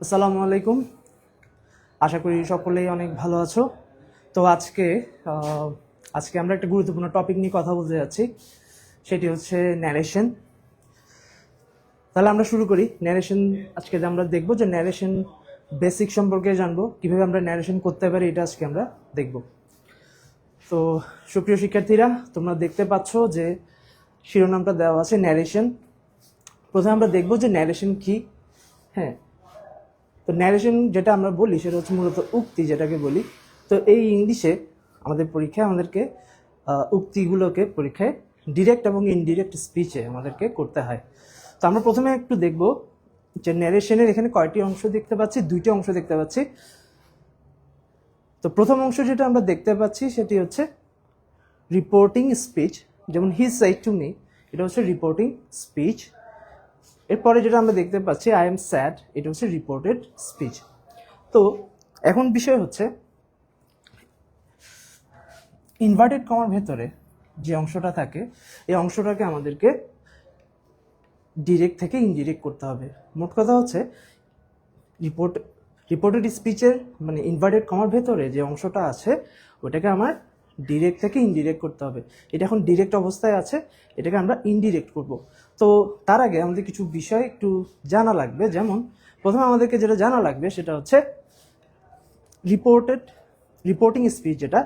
আসসালামু আলাইকুম। আশা করি সকলেই অনেক ভালো আছো। তো আজকে আমরা একটা গুরুত্বপূর্ণ টপিক নিয়ে কথা বলতে যাচ্ছি, সেটি হচ্ছে ন্যারেশন। তাহলে আমরা শুরু করি। ন্যারেশন আজকে আমরা দেখবো যে ন্যারেশন বেসিক সম্পর্কে জানবো, কিভাবে আমরা ন্যারেশন করতে পারি, এটা আজকে আমরা দেখব। তো সুপ্রিয় শিক্ষার্থীরা, তোমরা দেখতে পাচ্ছ যে শিরোনামটা দেওয়া আছে ন্যারেশন। প্রথমে আমরা দেখবো যে ন্যারেশন কি। হ্যাঁ, তো ন্যারেশন যেটা আমরা বলি সেটা হচ্ছে মূলত উক্তি, যেটাকে বলি। তো এই ইংলিশে আমাদের পরীক্ষায় আমাদেরকে উক্তিগুলোকে পরীক্ষায় ডিরেক্ট এবং ইনডিরেক্ট স্পিচে আমাদেরকে করতে হয়। তো আমরা প্রথমে একটু দেখব যে ন্যারেশনের এখানে কয়টি অংশ দেখতে পাচ্ছি। দুইটি অংশ দেখতে পাচ্ছি। তো প্রথম অংশ যেটা আমরা দেখতে পাচ্ছি সেটি হচ্ছে রিপোর্টিং স্পিচ। যেমন হি সেড টু মি, এটা হচ্ছে রিপোর্টিং স্পিচ। এরপরে যেটা আমরা দেখতে পাচ্ছি আই এম স্যাড, এটা হচ্ছে রিপোর্টেড স্পিচ। তো এখন বিষয় হচ্ছে ইনভার্টেড কমার ভেতরে যে অংশটা থাকে, এই অংশটাকে আমাদেরকে ডিরেক্ট থেকে ইনডিরেক্ট করতে হবে। মোট কথা হচ্ছে রিপোর্টেড স্পিচের মানে ইনভার্টেড কমার ভেতরে যে অংশটা আছে ওটাকে আমার ডিরেক্ট থেকে ইনডিরেক্ট করতে হবে। এটা এখন ডিরেক্ট অবস্থায় আছে, এটাকে আমরা ইনডিরেক্ট করব। তো তার আগে আমাদের কিছু বিষয় একটু জানা লাগবে। যেমন প্রথমে আমাদেরকে যেটা জানা লাগবে সেটা হচ্ছে রিপোর্টিং স্পিচ। যেটা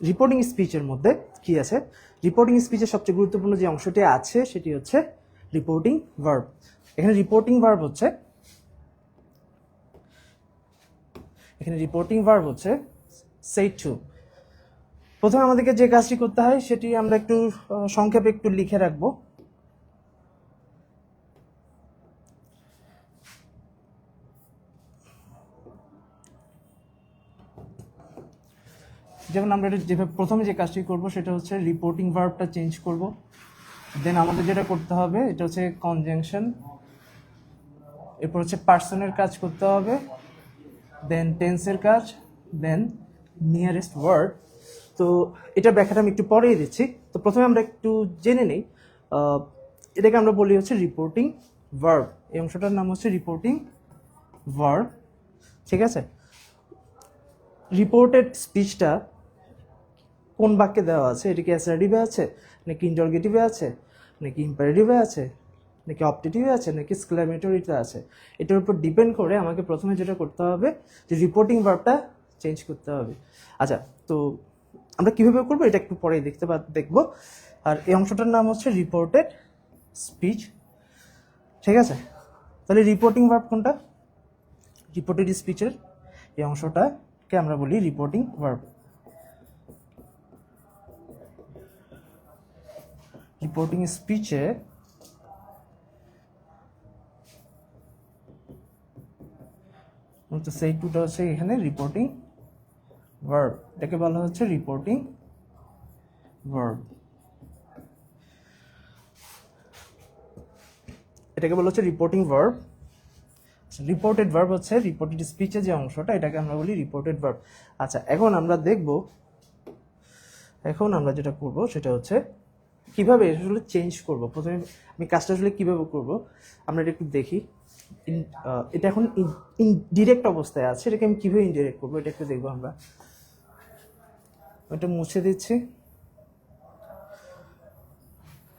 রিপোর্টিং স্পিচের মধ্যে কি আছে, রিপোর্টিং স্পিচের সবচেয়ে গুরুত্বপূর্ণ যে অংশটি আছে সেটি হচ্ছে রিপোর্টিং ভার্ব। এখানে রিপোর্টিং ভার্ব হচ্ছে say to। প্রথমে আমাদেরকে যে কাজটি করতে হয় সেটি আমরা একটু সংক্ষেপে একটু লিখে রাখবো। যেমন আমরা যেভাবে প্রথমে যে কাজটি করব সেটা হচ্ছে রিপোর্টিং ভার্বটা চেঞ্জ করব। দেন আমাদের যেটা করতে হবে এটা হচ্ছে কনজাংশন, এরপর হচ্ছে পার্সনের কাজ করতে হবে, দেন টেন্সের কাজ, দেন নিয়ারেস্ট ওয়ার্ড। তো এটা ব্যাখ্যাটা আমি একটু পরেই দিচ্ছি। তো প্রথমে আমরা একটু জেনে নিই, এটাকে আমরা বলি হচ্ছে রিপোর্টিং ভার্ব। এই অংশটার নাম হচ্ছে রিপোর্টিং ভার্ব, ঠিক আছে। রিপোর্টেড স্পিচটা কোন বাক্যে দেওয়া আছে, এটা কি অ্যাসার্টিভে আছে, নাকি ইন্টারগেটিভে আছে, নাকি ইম্পারেটিভে আছে, নাকি অপটেটিভে আছে, নাকি এক্সক্লেমেটরিতে আছে, এটার উপর ডিপেন্ড করে আমাকে প্রথমে যেটা করতে হবে যে রিপোর্টিং ভার্বটা চেঞ্জ করতে হবে। আচ্ছা, তো আমরা কীভাবে করবো এটা একটু পরেই দেখবো। আর এই অংশটার নাম হচ্ছে রিপোর্টেড স্পিচ, ঠিক আছে। তাহলে রিপোর্টিং ভার্ব কোনটা? রিপোর্টেড স্পিচের এই অংশটাকে আমরা বলি রিপোর্টিং ভার্ব। রিপোর্টিং স্পিচে সেই টুটা হচ্ছে এখানে রিপোর্টিং ভার্ব, এটাকে বলা হচ্ছে রিপোর্টিং ভার্ব। এটাকে বলা হচ্ছে রিপোর্টিং ভার্ব। রিপোর্টেড ভার্ব হচ্ছে রিপোর্টেড স্পিচে যে অংশটা, এটাকে আমরা বলি রিপোর্টেড ভার্ব। আচ্ছা, এখন আমরা যেটা করব সেটা হচ্ছে কিভাবে আসলে চেঞ্জ করব। প্রথমে আমি কাজটা আসলে কিভাবে করব আমরা এটা একটু দেখি। এটা এখন ইনডিরেক্ট অবস্থায় আছে, এটাকে আমি কিভাবে ইনডিরেক্ট করবো এটা একটু দেখবো। আমরা এটা মুছে দিচ্ছি।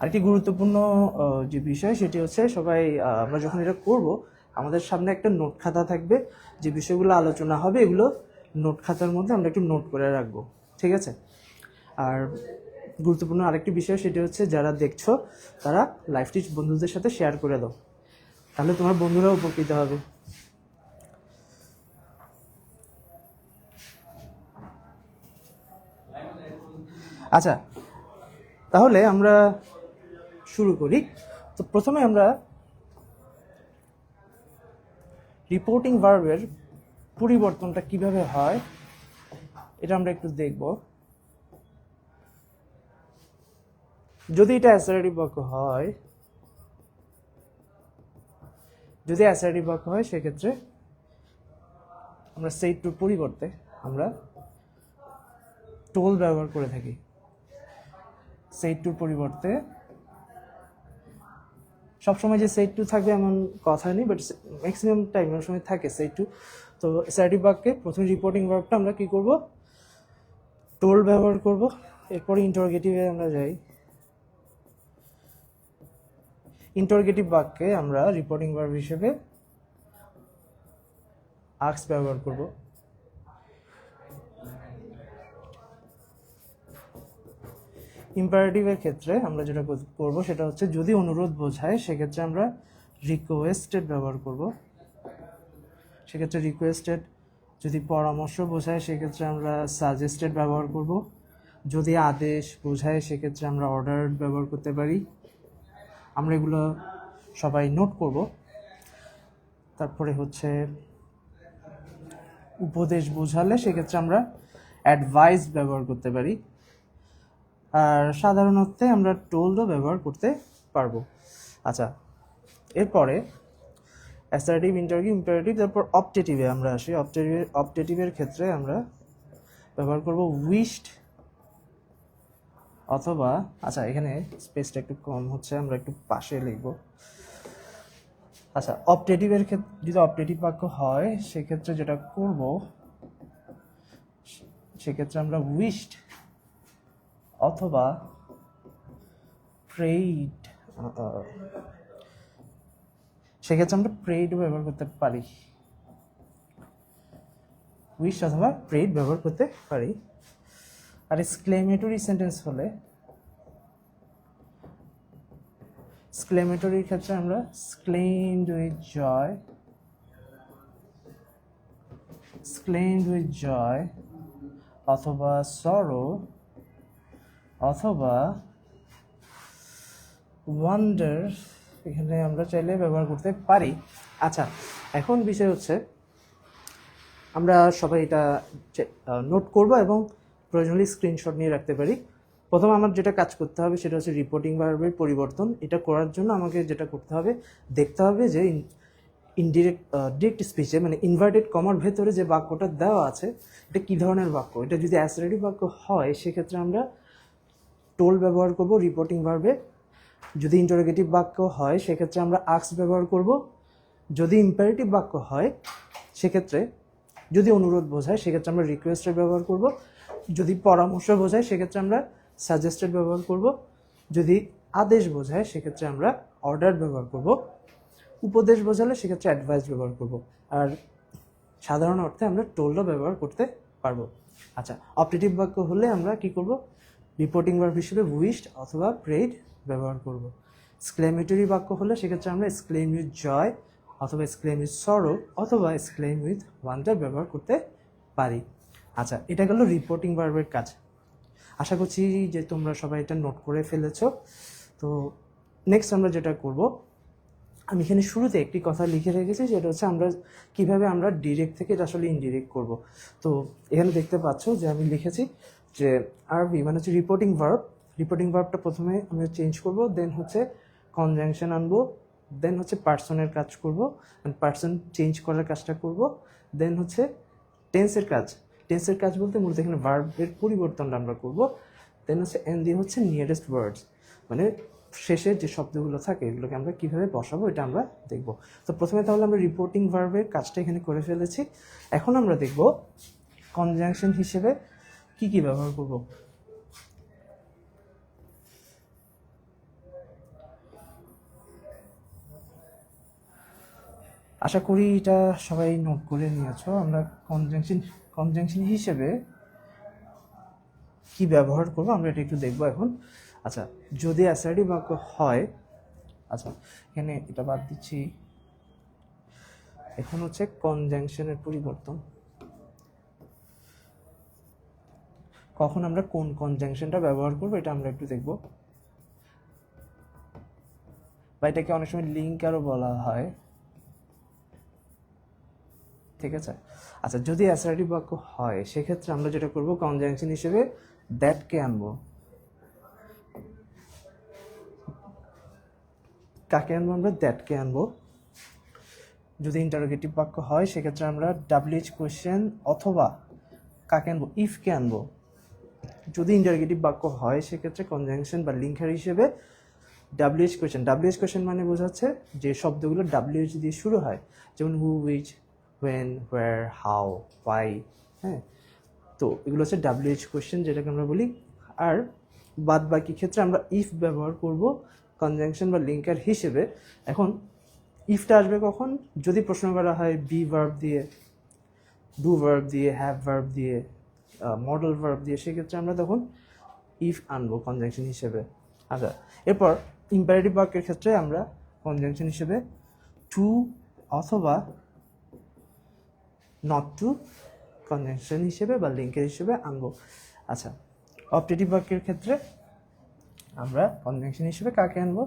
আরেকটি গুরুত্বপূর্ণ যে বিষয় সেটি হচ্ছে সবাই আমরা যখন এটা করব আমাদের সামনে একটা নোট খাতা থাকবে, যে বিষয়গুলো আলোচনা হবে এগুলো নোট খাতার মধ্যে আমরা একটু নোট করে রাখবো, ঠিক আছে। আর গুরুত্বপূর্ণ আরেকটি বিষয় সেটি হচ্ছে যারা দেখছো তারা লাইভটি বন্ধুদের সাথে শেয়ার করে দাও, তাহলে তোমার বন্ধুরাও উপকৃত হবে। আচ্ছা, তাহলে আমরা শুরু করি। তো প্রথমে আমরা রিপোর্টিং ভার্বের পরিবর্তনটা কিভাবে হয় এটা আমরা একটু দেখব। যদি এটা অ্যাসার্টিভ বাক্য হয়, সেক্ষেত্রে আমরা সেই টুর পরিবর্তে আমরা টোল ব্যবহার করে থাকি। সেই টুর পরিবর্তে সবসময় যে সেট টু থাকবে এমন কথা নেই, বাট ম্যাক্সিমাম টাইম অনেক সময় থাকে সেট টু। তো অ্যাসার্টিভ বাক্যে প্রথমে রিপোর্টিং ভার্বটা আমরা কি করব, টোল্ড ব্যবহার করব। এরপরে ইন্টারোগেটিভে আমরা যাই। ইন্টারোগেটিভ বাক্যে আমরা রিপোর্টিং ভার্ব হিসেবে আস্ক ব্যবহার করব। ইম্পারেটিভের ক্ষেত্রে আমরা যেটা করব সেটা হচ্ছে যদি অনুরোধ বোঝায় সেক্ষেত্রে আমরা রিকোয়েস্টেড ব্যবহার করব। সেক্ষেত্রে রিকোয়েস্টেড। যদি পরামর্শ বোঝায় সেক্ষেত্রে আমরা সাজেস্টেড ব্যবহার করব। যদি আদেশ বোঝায় সেক্ষেত্রে আমরা অর্ডার্ড ব্যবহার করতে পারি। আমরা এগুলো সবাই নোট করব। তারপরে হচ্ছে উপদেশ বোঝালে সেক্ষেত্রে আমরা অ্যাডভাইস ব্যবহার করতে পারি। আর সাধারণত আমরা টোল্ডও ব্যবহার করতে পারবো। আচ্ছা, এরপরে অ্যাসার্টিভ, ইন্টারোগেটিভ, ইম্পারেটিভ, তারপর অপটেটিভে আমরা আসি। অপটেটিভের ক্ষেত্রে আমরা ব্যবহার করব উইশড অথবা, আচ্ছা এখানে স্পেসটা একটু কম হচ্ছে, আমরা একটু পাশে লিখব। আচ্ছা, অপটেটিভের ক্ষেত্রে যদি অপটেটিভ বাক্য হয় সেক্ষেত্রে যেটা করব সেক্ষেত্রে আমরা উইশড অথবা প্রেইড, সেক্ষেত্রে আমরা প্রেইড ব্যবহার করতে পারি। উইশ অথবা প্রেইড ব্যবহার করতে পারি। আর এক্সক্লেমেটরি সেন্টেন্স হলে, এক্সক্লেমেটরির ক্ষেত্রে আমরা exclaimed with joy, exclaimed with joy অথবা sorrow অথবা wonder এখানে আমরা চাইলে ব্যবহার করতে পারি। আচ্ছা, এখন বিষয় হচ্ছে আমরা সবাই এটা নোট করব এবং প্রয়োজনীয় স্ক্রিনশট নিয়ে রাখতে পারি। প্রথমে আমার যেটা কাজ করতে হবে সেটা হচ্ছে রিপোর্টিং ভার্বের পরিবর্তন। এটা করার জন্য আমাকে যেটা করতে হবে, দেখতে হবে যে ডিরেক্ট স্পিচে মানে ইনভার্টেড কমার ভেতরে যে বাক্যটা দেওয়া আছে এটা কী ধরনের বাক্য। এটা যদি অ্যাসার্টিভ বাক্য হয় সেক্ষেত্রে আমরা টোল্ড ব্যবহার করব রিপোর্টিং ভার্বে। যদি ইন্টারোগেটিভ বাক্য হয় সেক্ষেত্রে আমরা আস্ক ব্যবহার করব। যদি ইম্পারেটিভ বাক্য হয় সেক্ষেত্রে, যদি অনুরোধ বোঝায় সেক্ষেত্রে আমরা রিকোয়েস্টেড ব্যবহার করব। যদি পরামর্শ বোঝায় সেক্ষেত্রে আমরা সাজেস্টেড ব্যবহার করব। যদি আদেশ বোঝায় সেক্ষেত্রে আমরা অর্ডার ব্যবহার করব। উপদেশ বোঝালে সেক্ষেত্রে অ্যাডভাইস ব্যবহার করব। আর সাধারণ অর্থে আমরা টোল্ডও ব্যবহার করতে পারবো। আচ্ছা, অপটেটিভ বাক্য হলে আমরা কি করব, রিপোর্টিং ভার্ব হিসেবে উইশড অথবা প্রেইড ব্যবহার করব। এক্সক্লেমেটরি বাক্য হলে সেক্ষেত্রে আমরা এক্সক্লেম উইথ জয় অথবা এক্সক্লেম উইথ সরো অথবা এক্সক্লেম উইথ ওয়ান্ডার ব্যবহার করতে পারি। আচ্ছা, এটা গেল রিপোর্টিং ভার্বের কাজ। আশা করছি যে তোমরা সবাই এটা নোট করে ফেলেছো। তো নেক্সট আমরা যেটা করব, আমি এখানে শুরুতে একটি কথা লিখে রেখেছি, সেটা হচ্ছে আমরা কিভাবে আমরা ডিরেক্ট থেকে এটা আসলে ইনডিরেক্ট করব। তো এখানে দেখতে পাচ্ছ যে আমি লিখেছি যে আরবি মানে হচ্ছে রিপোর্টিং ভার্ব। রিপোর্টিং ভার্বটা প্রথমে আমরা চেঞ্জ করব, দেন হচ্ছে কনজাংশন আনবো, দেন হচ্ছে পার্সনের কাজ করব, পার্সন চেঞ্জ করার কাজটা করব, দেন হচ্ছে টেন্সের কাজ। টেন্সের কাজ বলতে মূলত এখানে ভার্বের পরিবর্তনটা আমরা করব। দেন হচ্ছে এন্ড দিয়ে হচ্ছে নিয়ারেস্ট ওয়ার্ডস, মানে শেষের যে শব্দগুলো থাকে এগুলোকে আমরা কীভাবে বসাবো এটা আমরা দেখব। তো প্রথমে তাহলে আমরা রিপোর্টিং ভার্বের কাজটা এখানে করে ফেলেছি। এখন আমরা দেখব কনজাংশন হিসেবে কি কি ব্যবহার করব। আশা করি এটা সবাই নোট করে নিয়েছো। আমরা কনজাংশন হিসেবে কি ব্যবহার করব আমরা এটা একটু দেখব এখন। আচ্ছা, যদি অ্যাসার্টিভ বাক্য হয়, আচ্ছা এখানে এটা বাদ দিচ্ছি। এখন হচ্ছে কনজাংশনের পরিবর্তন। কখন আমরা কোন কনজাংশনটা ব্যবহার করব এটা আমরা একটু দেখব, বা এটাকে অনেক সময় লিঙ্ক আরও বলা হয়। ঠিক আছে। আচ্ছা, যদি অ্যাসার্টিভ বাক্য হয় সেক্ষেত্রে আমরা যেটা করব, কনজাংশন হিসেবে দ্যাটকে আনবো। কাকে আনবো আমরা? দ্যাটকে আনবো। যদি ইন্টারোগেটিভ বাক্য হয় সেক্ষেত্রে আমরা ডাব্লিউএইচ কোয়েশ্চেন অথবা কাকে আনবো? ইফকে আনবো। যদি ইন্টারোগেটিভ বাক্য হয় সেক্ষেত্রে কনজাংশন বা লিঙ্কার হিসেবে ডাব্লিউএইচ কোয়েশ্চেন মানে বোঝাচ্ছে যে শব্দগুলো ডাব্লিউএইচ দিয়ে শুরু হয়, যেমন who, which, when, where, how, why. হ্যাঁ, তো এগুলো হচ্ছে ডাব্লিউএইচ কোয়েশ্চেন, যেটাকে আমরা বলি। আর বাদ বাকি ক্ষেত্রে আমরা ইফ ব্যবহার করব কনজাংশন বা লিঙ্কার হিসেবে। এখন ইফটা আসবে কখন? যদি প্রশ্ন করা হয় বি ভার্ব দিয়ে, ডু ভার্ব দিয়ে, হ্যাভ ভার্ব দিয়ে, মডেল ভার্ব দিয়ে, সেক্ষেত্রে আমরা তখন ইফ আনবো কনজাংশন হিসেবে। আচ্ছা, এরপর ইম্পারেটিভ বাক্যের ক্ষেত্রে আমরা কনজাংশন হিসেবে টু অথবা নট টু কনজাংশন হিসেবে বা লিঙ্কের হিসেবে আনবো। আচ্ছা, অপটেটিভ বাক্যের ক্ষেত্রে আমরা কনজাংশন হিসেবে কাকে আনবো?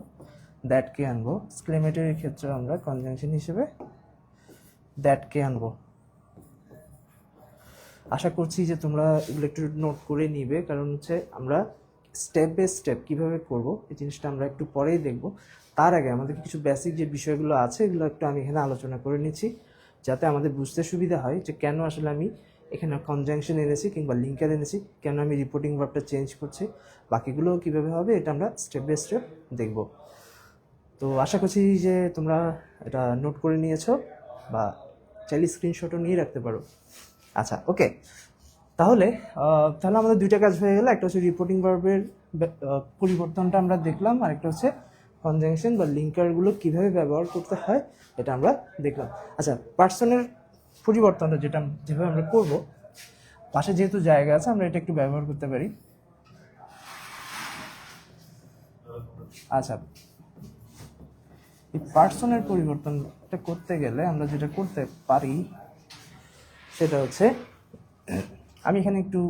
দ্যাটকে আনবো। এক্সক্লেমেটরির ক্ষেত্রে আমরা কনজাংশন হিসেবে দ্যাটকে আনবো। আশা করছি যে তোমরা এগুলো একটু নোট করে নিবে, কারণ হচ্ছে আমরা স্টেপ বাই স্টেপ কীভাবে করব এই জিনিসটা আমরা একটু পরেই দেখব। তার আগে আমাদের কিছু বেসিক যে বিষয়গুলো আছে এগুলো একটু আমি এখানে আলোচনা করে নিচ্ছি, যাতে আমাদের বুঝতে সুবিধা হয় যে কেন আসলে আমি এখানে কনজাংশন এনেছি কিংবা লিঙ্কার এনেছি, কেন আমি রিপোর্টিং ভার্বটা চেঞ্জ করছি, বাকিগুলো কীভাবে হবে এটা আমরা স্টেপ বাই স্টেপ দেখব। তো আশা করছি যে তোমরা এটা নোট করে নিয়েছো বা চাইলে স্ক্রিনশটও নিয়ে রাখতে পারো। আচ্ছা, ওকে, তাহলে আমাদের দুইটা কাজ হয়ে গেল। একটা হচ্ছে রিপোর্টিং ভার্বের পরিবর্তনটা আমরা দেখলাম, আর একটা হচ্ছে কনজাংশন বা লিঙ্কারগুলো কীভাবে ব্যবহার করতে হয় এটা আমরা দেখলাম। আচ্ছা, পার্সনের পরিবর্তনটা যেভাবে আমরা করব, পাশে যেহেতু জায়গা আছে আমরা এটা একটু ব্যবহার করতে পারি। আচ্ছা, এই পার্সনের পরিবর্তনটা করতে গেলে আমরা যেটা করতে পারি সেটা হচ্ছে, আমি এখানে একটু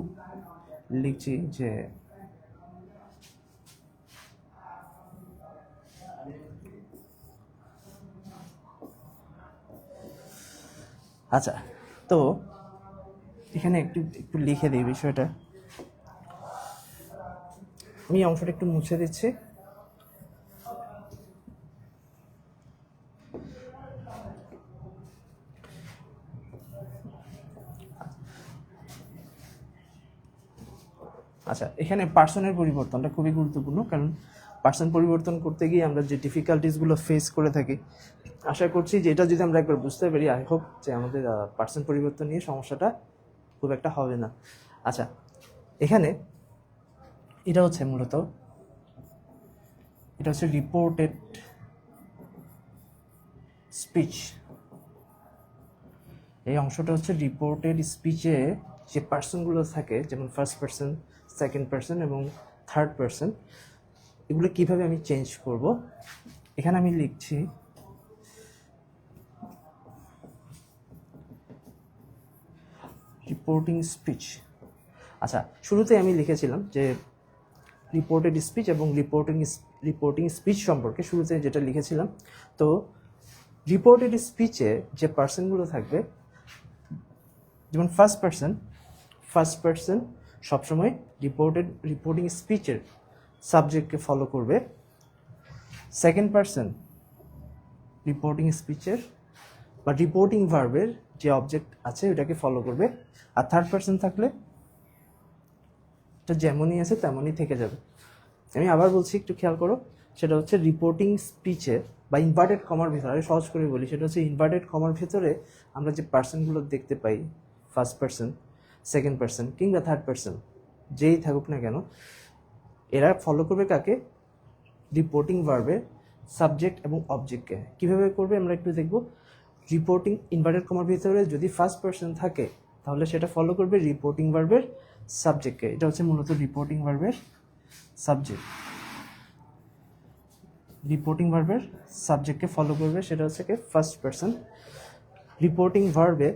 লিখছি যে আচ্ছা, তো এখানে একটু লিখে দিই বিষয়টা। আমি অংশটা একটু মুছে দিচ্ছি। আচ্ছা, এখানে পার্সনের পরিবর্তনটা খুবই গুরুত্বপূর্ণ, কারণ পার্সন পরিবর্তন করতে গিয়ে আমরা যে ডিফিকাল্টিসগুলো ফেস করে থাকি, আশা করছি যে এটা যদি আমরা একবার বুঝতে পারি, আই হোপ যে আমাদের পার্সন পরিবর্তন নিয়ে সমস্যাটা খুব একটা হবে না। আচ্ছা, এখানে এটা হচ্ছে মূলত রিপোর্টেড স্পিচ। এই অংশটা হচ্ছে রিপোর্টেড স্পিচে যে পার্সনগুলো থাকে, যেমন ফার্স্ট পার্সন, সেকেন্ড পার্সন এবং থার্ড পার্সন, এগুলো কিভাবে আমি চেঞ্জ করব। এখানে আমি লিখছি রিপোর্টিং স্পিচ। আচ্ছা, শুরুতে আমি লিখেছিলাম যে রিপোর্টেড স্পিচ এবং রিপোর্টিং স্পিচ সম্পর্কে শুরুতে যেটা লিখেছিলাম। তো রিপোর্টেড স্পিচে যে পার্সনগুলো থাকবে, যেমন ফার্স্ট পার্সন সবসময় রিপোর্টিং স্পিচের সাবজেক্টকে ফলো করবে। সেকেন্ড পার্সন রিপোর্টিং স্পিচের বা রিপোর্টিং ভার্বের যে অবজেক্ট আছে ওটাকে ফলো করবে। আর থার্ড পার্সন থাকলে এটা যেমনই আছে তেমনই থেকে যাবে। আমি আবার বলছি, একটু খেয়াল করো, সেটা হচ্ছে রিপোর্টিং স্পিচে বা ইনভার্টেড কমার ভিতরে, আমি সহজ করে বলি, সেটা হচ্ছে ইনভার্টেড কমার ভিতরে আমরা যে পার্সনগুলো দেখতে পাই, ফার্স্ট পার্সন, সেকেন্ড পার্সন কিংবা থার্ড পার্সন, যেই থাকুক না কেন, এরা ফলো করবে কাকে? রিপোর্টিং ভার্বের সাবজেক্ট এবং অবজেক্টকে। কীভাবে করবে আমরা একটু দেখব। রিপোর্টিং ইনভার্টেড কমার ভিতরে যদি ফার্স্ট পার্সন থাকে তাহলে সেটা ফলো করবে রিপোর্টিং ভার্বের সাবজেক্টকে। এটা হচ্ছে মূলত রিপোর্টিং ভার্বের সাবজেক্ট। রিপোর্টিং ভার্বের সাবজেক্টকে ফলো করবে, সেটা হচ্ছে কি ফার্স্ট পার্সন। রিপোর্টিং ভার্বে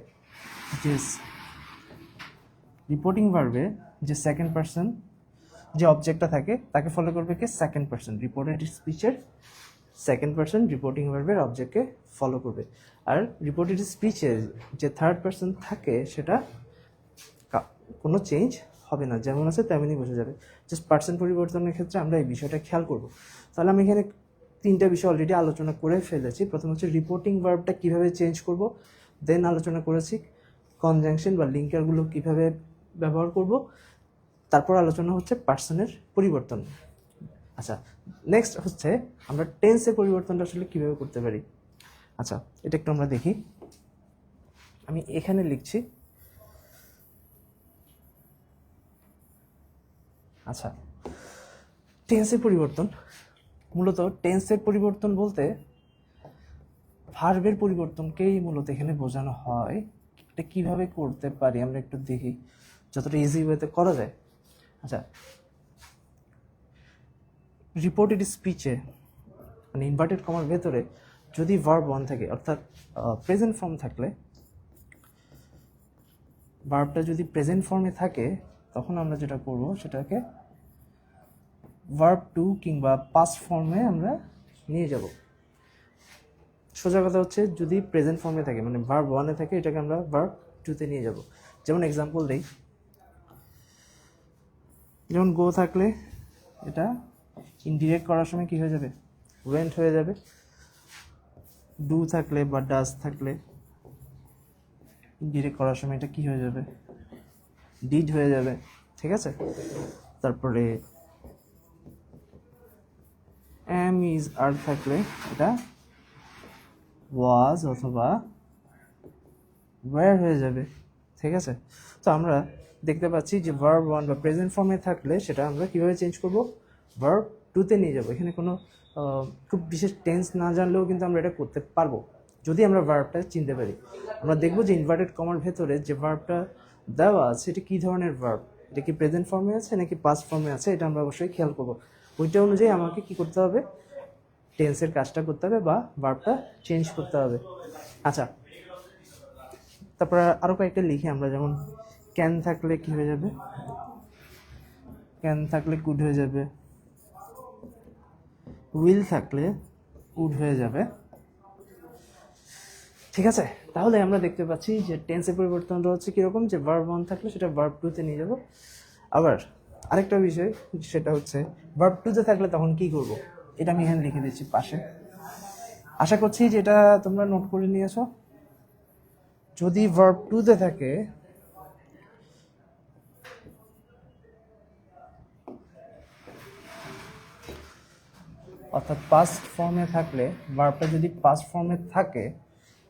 যে সেকেন্ড পার্সন যে অবজেক্টটা থাকে তাকে ফলো করবে কি সেকেন্ড পার্সন। রিপোর্টেড স্পিচের সেকেন্ড পার্সন রিপোর্টিং ভার্বের অবজেক্টকে ফলো করবে। আর রিপোর্টেড স্পিচে যে থার্ড পার্সন থাকে সেটা কোনো চেঞ্জ হবে না, যেমন আছে তেমনই বোঝা যাবে। জাস্ট পার্সন পরিবর্তনের ক্ষেত্রে আমরা এই বিষয়টা খেয়াল করব। তাহলে আমি এখানে তিনটা বিষয় অলরেডি আলোচনা করে ফেলেছি। প্রথম হচ্ছে রিপোর্টিং ভার্বটা কীভাবে চেঞ্জ করব, দেন আলোচনা করেছি কনজাংশন বা লিঙ্কারগুলো কীভাবে ব্যবহার করব, তারপর আলোচনা হচ্ছে পার্সনের পরিবর্তন। আচ্ছা, নেক্সট হচ্ছে আমরা টেন্সের পরিবর্তনটা আসলে কিভাবে করতে পারি। আচ্ছা, এটা একটু আমরা দেখি। আমি এখানে লিখছি। আচ্ছা, টেন্সের পরিবর্তন, মূলত টেন্সের পরিবর্তন বলতে ভার্বের পরিবর্তনকেই মূলত এখানে বোঝানো হয়। এটা কিভাবে করতে পারি আমরা একটু দেখি, যতটা ইজি ওয়েতে করা যায়। আচ্ছা, রিপোর্টেড স্পিচে মানে ইনভার্টেড কমার ভেতরে যদি ভার্ব ওয়ান থাকে, অর্থাৎ প্রেজেন্ট ফর্ম থাকলে, ভার্বটা যদি প্রেজেন্ট ফর্মে থাকে, তখন আমরা যেটা করব সেটাকে ভার্ব টু কিংবা পাস্ট ফর্মে আমরা নিয়ে যাব। সোজা কথা হচ্ছে, যদি প্রেজেন্ট ফর্মে থাকে মানে ভার্ব ওয়ানে থাকে, এটাকে আমরা ভার্ব টুতে নিয়ে যাব। যেমন এক্সাম্পল দেই, যেমন গো থাকলে এটা ইনডিরেক্ট করার সময় কী হয়ে যাবে, ওয়েন্ট হয়ে যাবে। ডু থাকলে বা ডাজ থাকলে ইনডিরেক্ট করার সময় এটা কী হয়ে যাবে, ডিড হয়ে যাবে। ঠিক আছে, তারপরে এম ইজ আর থাকলে এটা ওয়াজ অথবা ওয়্যার হয়ে যাবে। ঠিক আছে, তো আমরা দেখতে পাচ্ছি যে ভার্ব ওয়ান বা প্রেজেন্ট ফর্মে থাকলে সেটা আমরা কীভাবে চেঞ্জ করব, ভার্ব টুতে নিয়ে যাব। এখানে কোনো খুব বিশেষ টেন্স না জানলেও কিন্তু আমরা এটা করতে পারবো, যদি আমরা ভার্বটা চিনতে পারি। আমরা দেখব যে ইনভার্টেড কমার ভেতরে যে ভার্বটা দেওয়া আছে এটা কী ধরনের ভার্ব, এটা কি প্রেজেন্ট ফর্মে আছে নাকি পাস্ট ফর্মে আছে, এটা আমরা অবশ্যই খেয়াল করব। ওইটা অনুযায়ী আমাকে কি করতে হবে, টেন্সের কাজটা করতে হবে বা ভার্বটা চেঞ্জ করতে হবে। আচ্ছা, তারপর আরও কয়েকটা লিখি আমরা। যেমন ক্যান থাকলে কি হয়ে যাবে, ক্যান থাকলে কুড হয়ে যাবে। উইল থাকলে উড হয়ে যাবে। ঠিক আছে, তাহলে আমরা দেখতে পাচ্ছি যে টেন্সের পরিবর্তনটা হচ্ছে কীরকম, যে ভার্ব ওয়ান থাকলে সেটা ভার্ব টুতে নিয়ে যাব। আবার আরেকটা বিষয়, সেটা হচ্ছে ভার্ব টুতে থাকলে তখন কি করব, এটা আমি এখানে লিখে দিচ্ছি পাশে। আশা করছি যে এটা তোমরা নোট করে নিয়েছো। যদি ভার্ব টুতে থাকে, অর্থাৎ পাস্ট ফর্মে থাকলে, ভার্বটা যদি পাস্ট ফর্মে থাকে,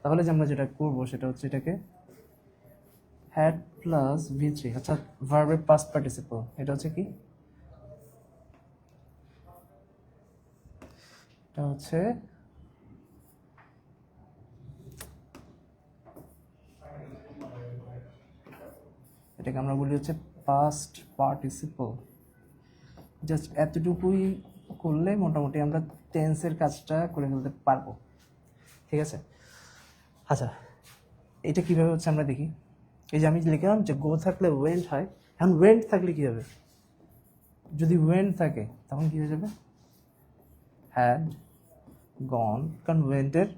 তাহলে যে আমরা যেটা করব সেটা হচ্ছে এটাকে হ্যাড প্লাস V3, অর্থাৎ ভার্বের পাস্ট পার্টিসিপল। এটা হচ্ছে কি, এটা হচ্ছে এটাকে আমরা বলি হচ্ছে পাস্ট পার্টিসিপল। জাস্ট এতটুকুই করলে মোটামুটি আমরা টেন্সের কাজটা করে ফেলতে পারবো। ঠিক আছে, আচ্ছা এটা কীভাবে হচ্ছে আমরা দেখি। এই যে আমি লিখলাম যে গো থাকলে ওয়েন্ট হয়, এখন ওয়েন্ট থাকলে কী হবে, যদি ওয়েন্ট থাকে তখন কী হয়ে যাবে, হ্যাড গন, কারণ ওয়েন্টের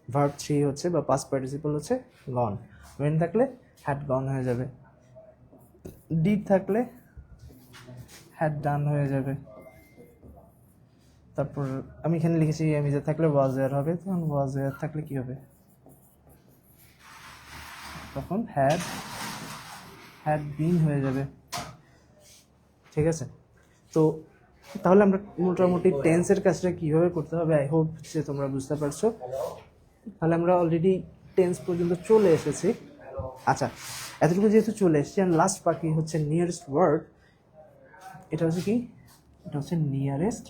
ভার্ব থ্রি হচ্ছে বা পাস্ট পার্টিসিপল হচ্ছে গন। ওয়েন্ট থাকলে হ্যাড গন হয়ে যাবে। ডিড থাকলে হ্যাড ডান হয়ে যাবে। তারপর আমি এখানে লিখেছি এমিজে থাকলে ওয়াজ ওয়্যার হবে, তখন ওয়াজ ওয়্যার থাকলে কি হবে, তখন হ্যাড বিন হয়ে যাবে। ঠিক আছে, তো তাহলে আমরা মোটামুটি টেন্সের কাজটা কীভাবে করতে হবে আই হোপ যে তোমরা বুঝতে পারছো। তাহলে আমরা অলরেডি টেন্স পর্যন্ত চলে এসেছি। আচ্ছা, এতটুকু যেহেতু চলে এসেছি, আর লাস্ট বাকি হচ্ছে নিয়ারেস্ট ওয়ার্ড। এটা হচ্ছে কি, এটা হচ্ছে নিয়ারেস্ট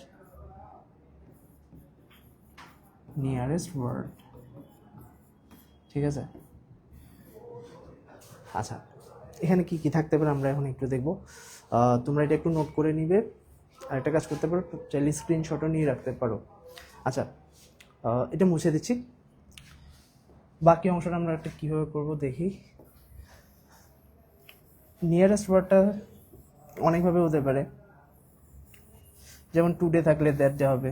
ওয়ার্ড। ঠিক আছে, আচ্ছা এখানে কি কি থাকতে পারে আমরা এখন একটু দেখব। তোমরা এটা একটু নোট করে নিবে, আর একটা কাজ করতে পারো, চাইলে স্ক্রিনশটও নিয়ে রাখতে পারো। আচ্ছা, এটা মুছে দিচ্ছি। বাকি অংশটা আমরা একটা কীভাবে করব দেখি। নিয়ারেস্ট ওয়ার্ডটা অনেকভাবে হতে পারে, যেমন টুডে থাকলে দ্যাট ডে হবে,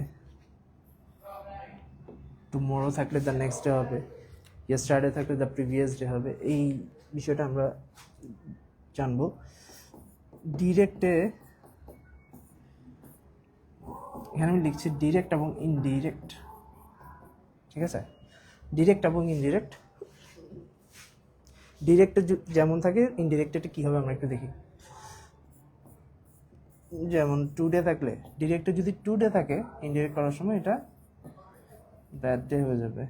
টুমরো থাকলে দ্য নেক্সট ডে হবে, ইয়েস্টারডে থাকলে দ্য প্রিভিয়াস ডে হবে। এই বিষয়টা আমরা জানবো। ডিরেক্টে এখানে আমি লিখছি ডিরেক্ট এবং ইনডিরেক্ট। ঠিক আছে, ডিরেক্ট এবং ইনডিরেক্ট। ডিরেক্টে যেমন থাকে, ইনডিরেক্টে কী হবে আমরা একটু দেখি। যেমন টুডে থাকলে ডিরেক্টে যদি টুডে থাকে ইনডিরেক্ট করার সময় এটা দ্যাট ডে হয়ে যাবে।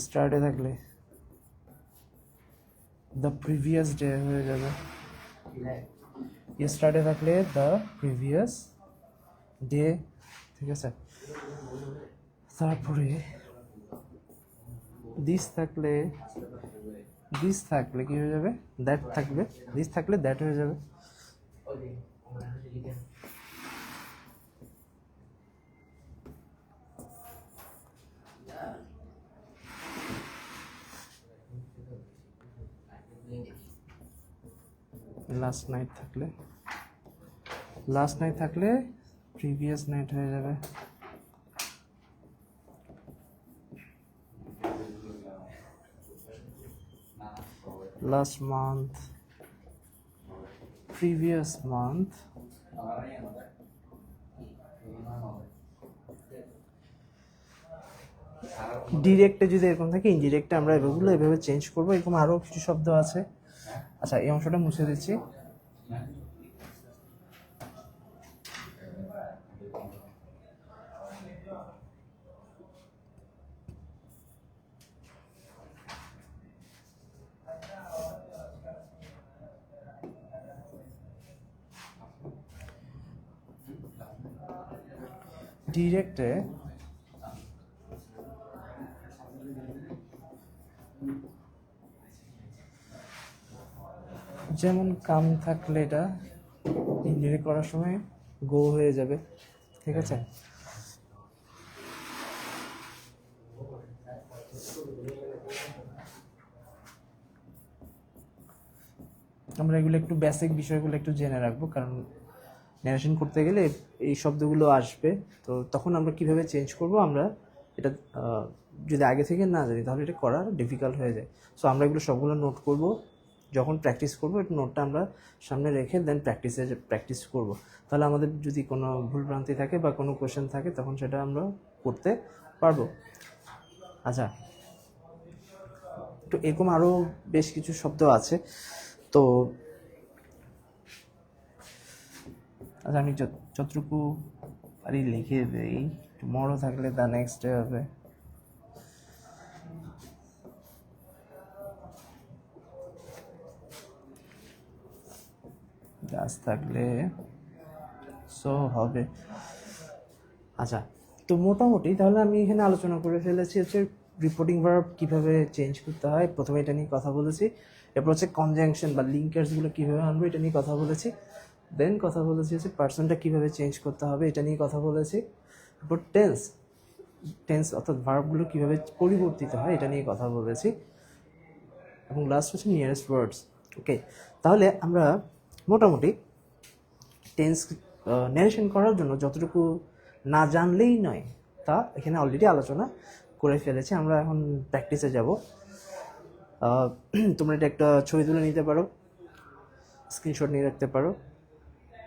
স্টারডে থাকলে দ্য প্রিভিয়াস ডে হয়ে যাবে। স্টারডে থাকলে দ্য প্রিভিয়াস ডে, ঠিক আছে। তারপরে দিস থাকলে কি হয়ে যাবে, দ্যাট থাকবে, দিস থাকলে দ্যাট হয়ে যাবে। লাস্ট নাইট থাকলে প্রিভিয়াস নাইট হয়ে যাবে। Last month previous month. ডিরেক্টে যদি এরকম থাকে ইনডিরেক্টে আমরা এভাবে চেঞ্জ করবো। এরকম আরও কিছু শব্দ আছে। আচ্ছা, এই অংশটা মুছে দিচ্ছি। ডিরেক্টে যেমন কাম থাকলে এটা ইনডিরেক্ট করার সময় গো হয়ে যাবে, ঠিক আছে। আমরা এগুলো একটু বেসিক বিষয়গুলো একটু জেনে রাখবো, কারণ ন্যারেশন করতে গেলে এই শব্দগুলো আসবে। তো তখন আমরা কিভাবে চেঞ্জ করব, আমরা এটা যদি আগে থেকে না জানি তাহলে এটা করা ডিফিকাল্ট হয়ে যায়। সো আমরা এগুলো সবগুলো নোট করব, যখন প্র্যাকটিস করবো এটা নোটটা আমরা সামনে রেখে দেন প্র্যাকটিস করব। তাহলে আমাদের যদি কোনো ভুলভ্রান্তি থাকে বা কোনো কোয়েশ্চেন থাকে তখন সেটা আমরা করতে পারবো। আচ্ছা, তো এরকম আরও বেশ কিছু শব্দ আছে। তো আচ্ছা, আমি যতটুকু পারি লিখে দেই। টুমরো থাকলে দ্য নেক্সট ডে হবে। গাছ থাকলে সো হবে। আচ্ছা, তো মোটামুটি তাহলে আমি এখানে আলোচনা করে ফেলেছি হচ্ছে রিপোর্টিং ভার্ব কীভাবে চেঞ্জ করতে হয়, প্রথমে এটা নিয়ে কথা বলেছি। এরপর হচ্ছে কনজাংশন বা লিঙ্কার্সগুলো কীভাবে আনবো এটা নিয়ে কথা বলেছি। দেন কথা বলেছি হচ্ছে পার্সনটা কীভাবে চেঞ্জ করতে হবে এটা নিয়ে কথা বলেছি। এরপর টেন্স অর্থাৎ ভার্বগুলো কীভাবে পরিবর্তিত হয় এটা নিয়ে কথা বলেছি। এবং লাস্ট হচ্ছে নিয়ারেস্ট ওয়ার্ডস। ওকে, তাহলে আমরা মোটামুটি টেন্স ন্যারেশন করার জন্য যতটুকু না জানলেই নয় তা এখানে অলরেডি আলোচনা করে ফেলেছি। আমরা এখন প্র্যাকটিসে যাব। তোমরা এটা একটা ছবি তুলে নিতে পারো, স্ক্রিনশট নিয়ে রাখতে পারো,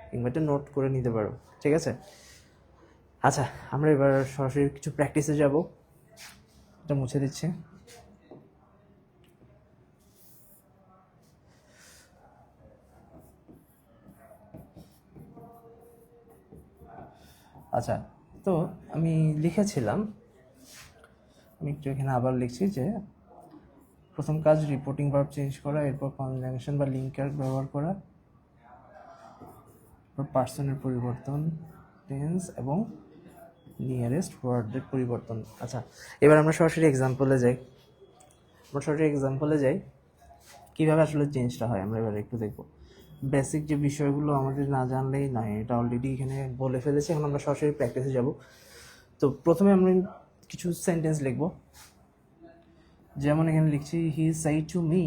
কিংবা এটা নোট করে নিতে পারো, ঠিক আছে। আচ্ছা, আমরা এবার সরাসরি কিছু প্র্যাকটিসে যাব। এটা মুছে দিচ্ছি। আচ্ছা, তো আমি লিখেছিলাম, আমি একটু এখানে আবার লিখছি যে প্রথম কাজ রিপোর্টিং ভার্ব চেঞ্জ করা, এরপর কনজাংশন বা লিঙ্কার ব্যবহার করা, এরপর পার্সনের পরিবর্তন, টেন্স এবং নিয়ারেস্ট ওয়ার্ডের পরিবর্তন। আচ্ছা, এবার আমরা সরাসরি এক্সাম্পলে যাই। কীভাবে আসলে চেঞ্জটা হয় আমরা এবার একটু দেখব। বেসিক যে বিষয়গুলো আমাদের না জানলেই নয়, এটা অলরেডি এখানে বলে ফেলেছি। এখন আমরা সরাসরি প্র্যাকটিসে যাব। তো প্রথমে আমরা কিছু সেন্টেন্স লিখব। যেমন এখানে লিখছি হি said to me,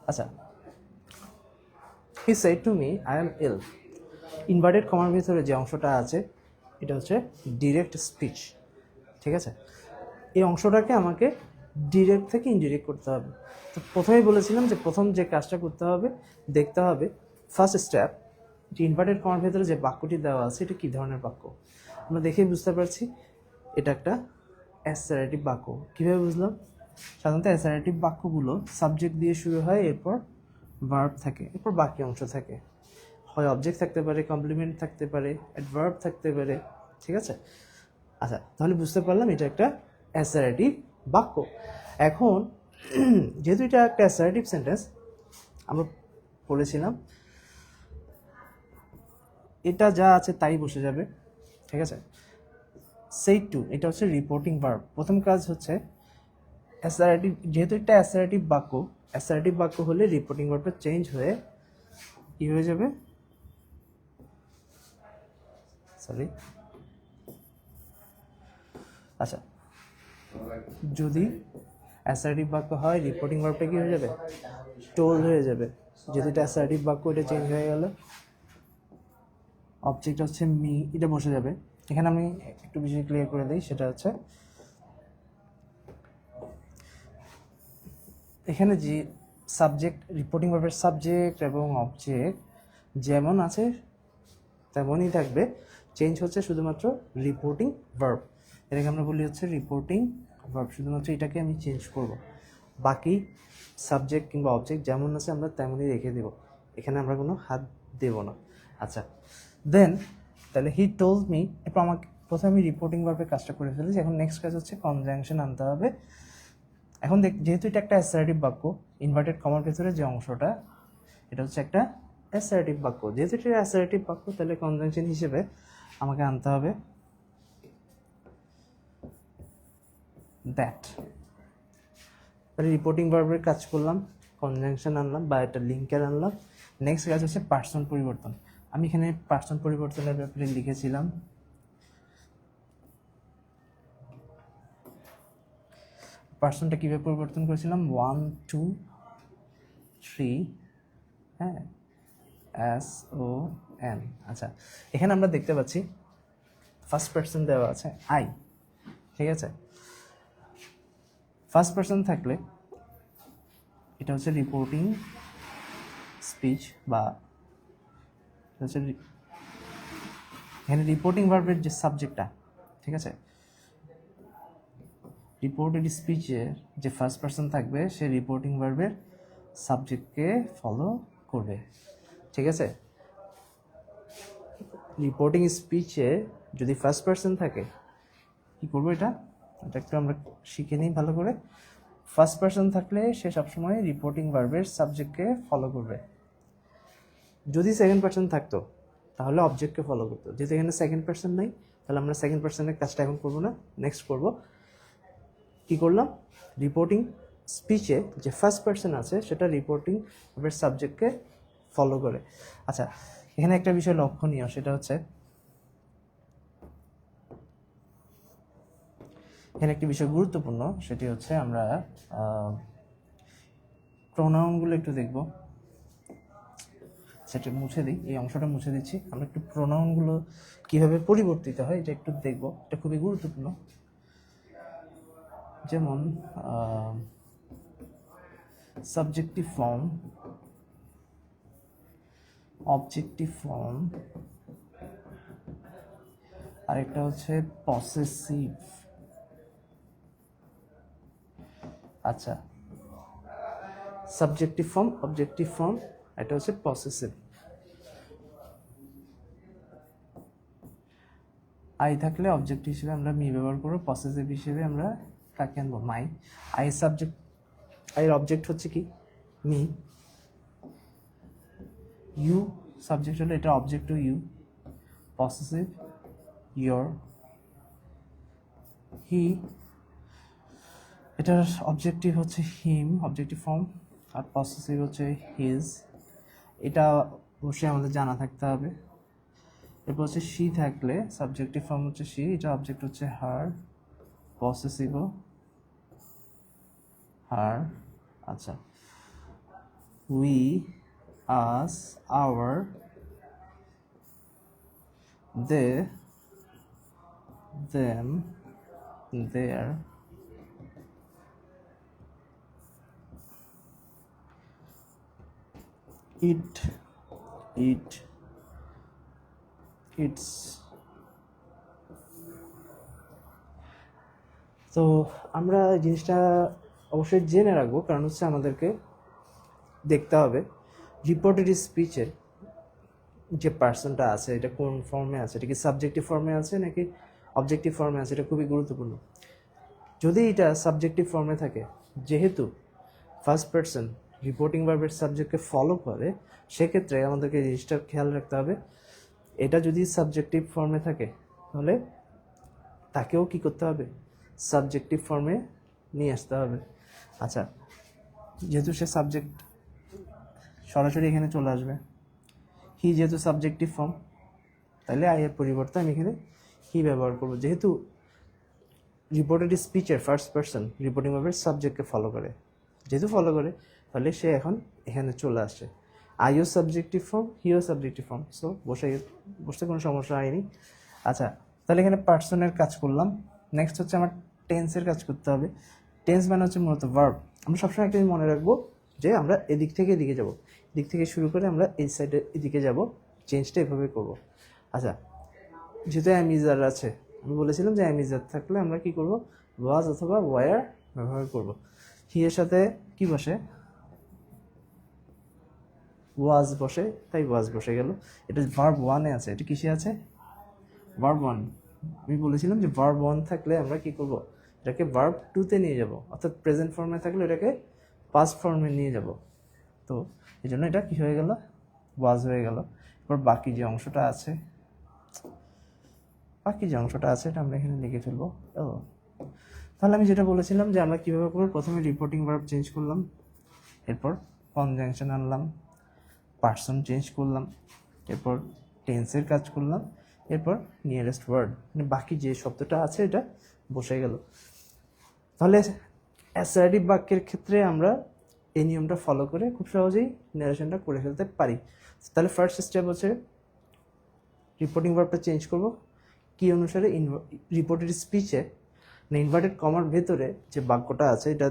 আচ্ছা, হি said to me I am ill। Inverted কমার ভিতরে যে অংশটা আছে এটা হচ্ছে ডিরেক্ট স্পিচ, ঠিক আছে। এই অংশটাকে আমাকে ডিরেক্ট থেকে ইনডিরেক্ট করতে হবে। তো প্রথমেই বলেছিলাম যে প্রথম যে কাজটা করতে হবে, দেখতে হবে ফার্স্ট স্টেপ যে ইনভার্টেড কমার ভেতরে যে বাক্যটি দেওয়া আছে এটা কী ধরনের বাক্য আমরা দেখেই বুঝতে পারছি এটা একটা অ্যাসারেটিভ বাক্য। কীভাবে বুঝলাম? সাধারণত অ্যাসারেটিভ বাক্যগুলো সাবজেক্ট দিয়ে শুরু হয়, এরপর ভার্ব থাকে, এরপর বাকি অংশ থাকে। হয় অবজেক্ট থাকতে পারে, কমপ্লিমেন্ট থাকতে পারে, অ্যাডভার্ব থাকতে পারে, ঠিক আছে? আচ্ছা, তাহলে বুঝতে পারলাম এটা একটা অ্যাসারেটিভ বাক্য। এখন যেহেতু এটা একটা অ্যাসারেটিভ সেন্টেন্স, আমরা বলেছিলাম এটা যা আছে তাই বসে যাবে, ঠিক আছে? সেই টু, এটা হচ্ছে রিপোর্টিং ভার্ব। প্রথম কাজ হচ্ছে অ্যাসারেটিভ, যেহেতু একটা অ্যাসারেটিভ বাক্য হলে রিপোর্টিং ভার্বটা চেঞ্জ হয়ে কী হয়ে যাবে? সরি, আচ্ছা, যদি অ্যাসারেটিভ বাক্য হয় রিপোর্টিং ভার্বটা কী হয়ে যাবে? টোল্ড হয়ে যাবে। যদি এটা অ্যাসারেটিভ বাক্য, এটা চেঞ্জ হয়ে গেল, অবজেক্ট হচ্ছে মি, এটা বসে যাবে। এখানে আমি একটু বিষয় ক্লিয়ার করে দিই, সেটা হচ্ছে এখানে যে সাবজেক্ট, রিপোর্টিং ভার্বের সাবজেক্ট এবং অবজেক্ট যেমন আছে তেমনই থাকবে, চেঞ্জ হচ্ছে শুধুমাত্র রিপোর্টিং ভার্ব। এটাকে আমরা বলি হচ্ছে রিপোর্টিং ভার্ব, শুধুমাত্র এটাকে আমি চেঞ্জ করব। বাকি সাবজেক্ট কিংবা অবজেক্ট যেমন আছে আমরা তেমনই রেখে দেব, এখানে আমরা কোনো হাত দেব না। আচ্ছা, দেন তাহলে হি টোল্ড মি, এরপর আমাকে প্রথমে আমি রিপোর্টিং ভার্বের কাজটা করে ফেলেছি। এখন নেক্সট কাজ হচ্ছে কনজাংশন আনতে হবে। এখন যেহেতু এটা একটা অ্যাসারেটিভ বাক্য, ইনভার্টেড কমার ভেতরে যে অংশটা, এটা হচ্ছে একটা অ্যাসারেটিভ বাক্য। যেহেতু এটা অ্যাসারেটিভ বাক্য, তাহলে কনজাংশন হিসেবে আমাকে আনতে হবে দ্যাট। তাহলে রিপোর্টিং ভার্বের কাজ করলাম, কনজাংশন আনলাম বা একটা লিঙ্কার আনলাম। নেক্সট কাজ হচ্ছে পার্সন পরিবর্তন। আমি এখানে পার্সন পরিবর্তনের ব্যাপারে লিখেছিলাম, পার্সনটা কীভাবে পরিবর্তন করেছিলাম, 1 2 3, হ্যাঁ, SON। আচ্ছা, এখানে আমরা দেখতে পাচ্ছি ফার্স্ট পার্সন দেওয়া আছে আই, ঠিক আছে? ফার্স্ট পার্সন থাকলে এটা হচ্ছে রিপোর্টিং স্পিচ, বা হচ্ছে এখানে রিপোর্টিং ভার্বের যে সাবজেক্টটা, ঠিক আছে, রিপোর্টেড স্পিচের যে ফার্স্ট পার্সন থাকবে সে রিপোর্টিং ভার্বের সাবজেক্টকে ফলো করবে, ঠিক আছে? রিপোর্টিং স্পিচে যদি ফার্স্ট পার্সন থাকে কী করবো, এটা একটু আমরা শিখে নিই ভালো করে। ফার্স্ট পার্সন থাকলে সে সবসময় রিপোর্টিং ভার্বের সাবজেক্টকে ফলো করবে। যদি সেকেন্ড পার্সন থাকতো তাহলে অবজেক্টকে ফলো করতো। যেহেতু এখানে সেকেন্ড পার্সন নেই, তাহলে আমরা সেকেন্ড পার্সনের কাজটা এখন করবো না, নেক্সট করবো। কী করলাম? রিপোর্টিং স্পিচে যে ফার্স্ট পার্সন আছে সেটা রিপোর্টিং ভার্বের সাবজেক্টকে ফলো করে। আচ্ছা, এখানে একটা বিষয় লক্ষণীয়, সেটা হচ্ছে এখানে একটি বিষয় গুরুত্বপূর্ণ, সেটি হচ্ছে আমরা প্রোনাউনগুলো একটু দেখব। সেটা মুছে দিই, এই অংশটা মুছে দিচ্ছি। আমরা একটু প্রোনাউনগুলো কীভাবে পরিবর্তিত হয় এটা একটু দেখব, এটা খুবই গুরুত্বপূর্ণ। যেমন সাবজেক্টিভ ফর্ম, অবজেক্টিভ ফর্ম, আরেকটা হচ্ছে পসেসিভ। আচ্ছা, সাবজেক্টিভ ফর্ম, অবজেক্টিভ ফর্ম, এটা হচ্ছে পসেসিভ। আই থাকলে অবজেক্ট হিসেবে আমরা মি ব্যবহার করবো, পসেসিভ হিসেবে আমরা কাকে আনবো, মাই। আই সাবজেক্ট, আইয়ের অবজেক্ট হচ্ছে কি, মি। ইউ সাবজেক্ট হলে এটা object to you, possessive your. He, এটার অবজেক্টিভ হচ্ছে হিম, অবজেক্টিভ ফর্ম, আর পসেসিভ হচ্ছে হিজ। এটা অবশ্যই আমাদের জানা থাকতে হবে। এরপর হচ্ছে শি থাকলে সাবজেক্টিভ ফর্ম হচ্ছে শি, এটা অবজেক্ট হচ্ছে হার, পসেসিভও হার। আচ্ছা, we, us, our, they, them, their, it, its. তো আমরা জিনিসটা অবশ্যই জেনে রাখবো, কারণ হচ্ছে আমাদেরকে দেখতে হবে রিপোর্টেড স্পিচের যে পার্সনটা আছে এটা কোন ফর্মে আছে, এটা কি সাবজেক্টিভ ফর্মে আছে নাকি অবজেক্টিভ ফর্মে আছে, এটা খুবই গুরুত্বপূর্ণ। যদি এটা সাবজেক্টিভ ফর্মে থাকে, যেহেতু ফার্স্ট পার্সন রিপোর্টিং ভার্বের সাবজেক্টকে ফলো করে, সেক্ষেত্রে আমাদেরকে এই জিনিসটা খেয়াল রাখতে হবে, এটা যদি সাবজেক্টিভ ফর্মে থাকে তাহলে তাকেও কি করতে হবে, সাবজেক্টিভ ফর্মে নিয়ে আসতে হবে। আচ্ছা, যেহেতু সে সাবজেক্ট সরাসরি এখানে চলে আসবে, হি যেহেতু সাবজেক্টিভ ফর্ম, তাহলে আই এর পরিবর্তে আমি এখানে হি ব্যবহার করব। যেহেতু রিপোর্টেড স্পিচের ফার্স্ট পার্সন রিপোর্টিং ভার্বের সাবজেক্টকে ফলো করে, যেহেতু ফলো করে, তাহলে সে এখন এখানে চলে আসছে। আইও সাবজেক্টিভ ফর্ম, হিও সাবজেক্টিভ ফর্ম, সো বসতে কোনো সমস্যা হয়নি। আচ্ছা, তাহলে এখানে পার্সনের কাজ করলাম। নেক্সট হচ্ছে আমার টেন্সের কাজ করতে হবে। টেন্স মানে হচ্ছে মূলত ভার্ব। আমরা সবসময় একটা মনে রাখবো যে আমরা এদিক থেকে এদিকে যাব, এদিক থেকে শুরু করে আমরা এই সাইডে এদিকে যাব, চেঞ্জটা এভাবে করব। আচ্ছা, যেহেতু অ্যামিজার আছে, আমি বলেছিলাম যে অ্যামিজার থাকলে আমরা কি করব, ওয়াজ অথবা ওয়ার ব্যবহার করব। হি এর সাথে কি বসে, ওয়াজ বসে, তাই ওয়াজ বসে গেল। এটা ভার্ব ওয়ানে আছে, এটা কিসে আছে, ভার্ব ওয়ান। আমি বলেছিলাম যে ভার্ব ওয়ান থাকলে আমরা কি করব, এটাকে ভার্ব টুতে নিয়ে যাব, অর্থাৎ প্রেজেন্ট ফর্মে থাকলে এটাকে পাস্ট ফর্মে নিয়ে যাব। তো এই জন্য এটা কি হয়ে গেল, ওয়াজ হয়ে গেল। এবার বাকি যে অংশটা আছে এটা আমরা এখানে লিখে ফেলবো। তাহলে আমি যেটা বলেছিলাম যে আমরা কীভাবে করবো, প্রথমে রিপোর্টিং ভার্ব চেঞ্জ করলাম, এরপর কনজাংশন আনলাম, পার্সন চেঞ্জ করলাম, এরপর টেন্সের কাজ করলাম, এরপর নিয়ারেস্ট ওয়ার্ড, মানে বাকি যে শব্দটা আছে এটা বসে গেল। তাহলে অ্যাসার্টিভ বাক্যের ক্ষেত্রে আমরা এই নিয়মটা ফলো করে খুব সহজেই ন্যারেশনটা করে ফেলতে পারি। তাহলে ফার্স্ট স্টেপ হচ্ছে রিপোর্টিং ভার্বটা চেঞ্জ করব কি অনুসারে, রিপোর্টেড স্পিচে মানে ইনভার্টেড কমার ভেতরে যে বাক্যটা আছে এটা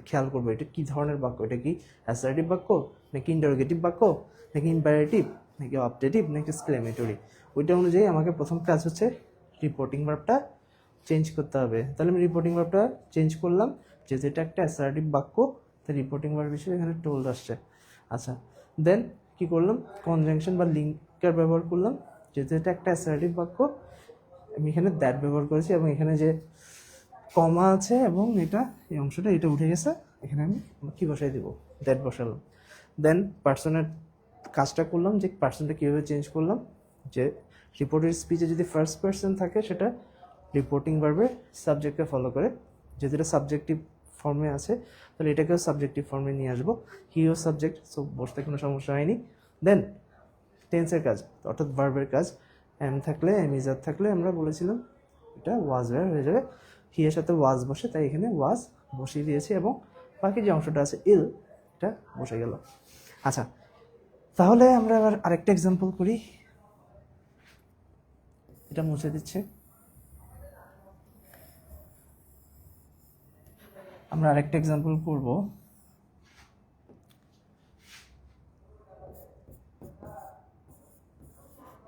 খেয়াল করবো, এটা কি ধরনের বাক্য, এটা কি অ্যাসার্টিভ বাক্য নাকি ইন্টারোগেটিভ বাক্য নাকি ইম্পারেটিভ নাকি অবজেক্টিভ নাকি এক্সক্লেমেটরি। ওইটা অনুযায়ী আমাকে প্রথম কাজ হচ্ছে রিপোর্টিং ভার্বটা চেঞ্জ করতে হবে। তাহলে আমি রিপোর্টিং ভার্বটা চেঞ্জ করলাম, যেহেতু এটা একটা অ্যাসার্টিভ বাক্য তাই রিপোর্টিং ভার্ব হিসেবে এখানে টোল্ড আসছে। আচ্ছা, দেন কি করলাম, কনজাংশন বা লিঙ্কার ব্যবহার করলাম, যেহেতু এটা একটা অ্যাসার্টিভ বাক্য আমি এখানে দ্যাট ব্যবহার করেছি, এবং এখানে যে কমা আছে এবং এটা এই অংশটা এটা উঠে গেছে, এখানে আমি কি বসাই দেবো, দ্যাট বসালাম। দেন পার্সনের কাজটা করলাম, যে পার্সনটা কীভাবে চেঞ্জ করলাম, যে রিপোর্টেড স্পিচে যদি ফার্স্ট পার্সন থাকে সেটা রিপোর্টিং ভার্বের সাবজেক্টকে ফলো করে, যেহেতু এটা সাবজেক্টিভ ফর্মে আছে তাহলে এটাকেও সাবজেক্টিভ ফর্মে নিয়ে আসবো, হিও সাবজেক্ট, সো বসতে কোনো সমস্যা হয়নি। দেন টেন্সের কাজ অর্থাৎ ভার্বের কাজ, এম থাকলে এমিজার থাকলে আমরা বলেছিলাম এটা ওয়াজ ওয়্যার হয়ে যাবে, হি এর সাথে ওয়াজ বসে তাই এখানে ওয়াজ বসিয়ে দিয়েছি, এবং বাকি যে অংশটা আছে ইল এটা বসে গেল। আচ্ছা, তাহলে আমরা আবার আরেকটা এক্সাম্পল করি, এটা মুছে দিচ্ছে। আমরা আরেকটা এক্সাম্পল করব,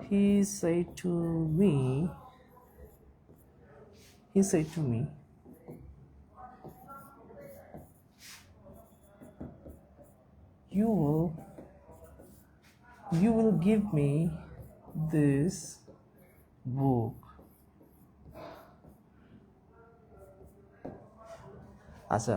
he said to me you will give me this book. আচ্ছা,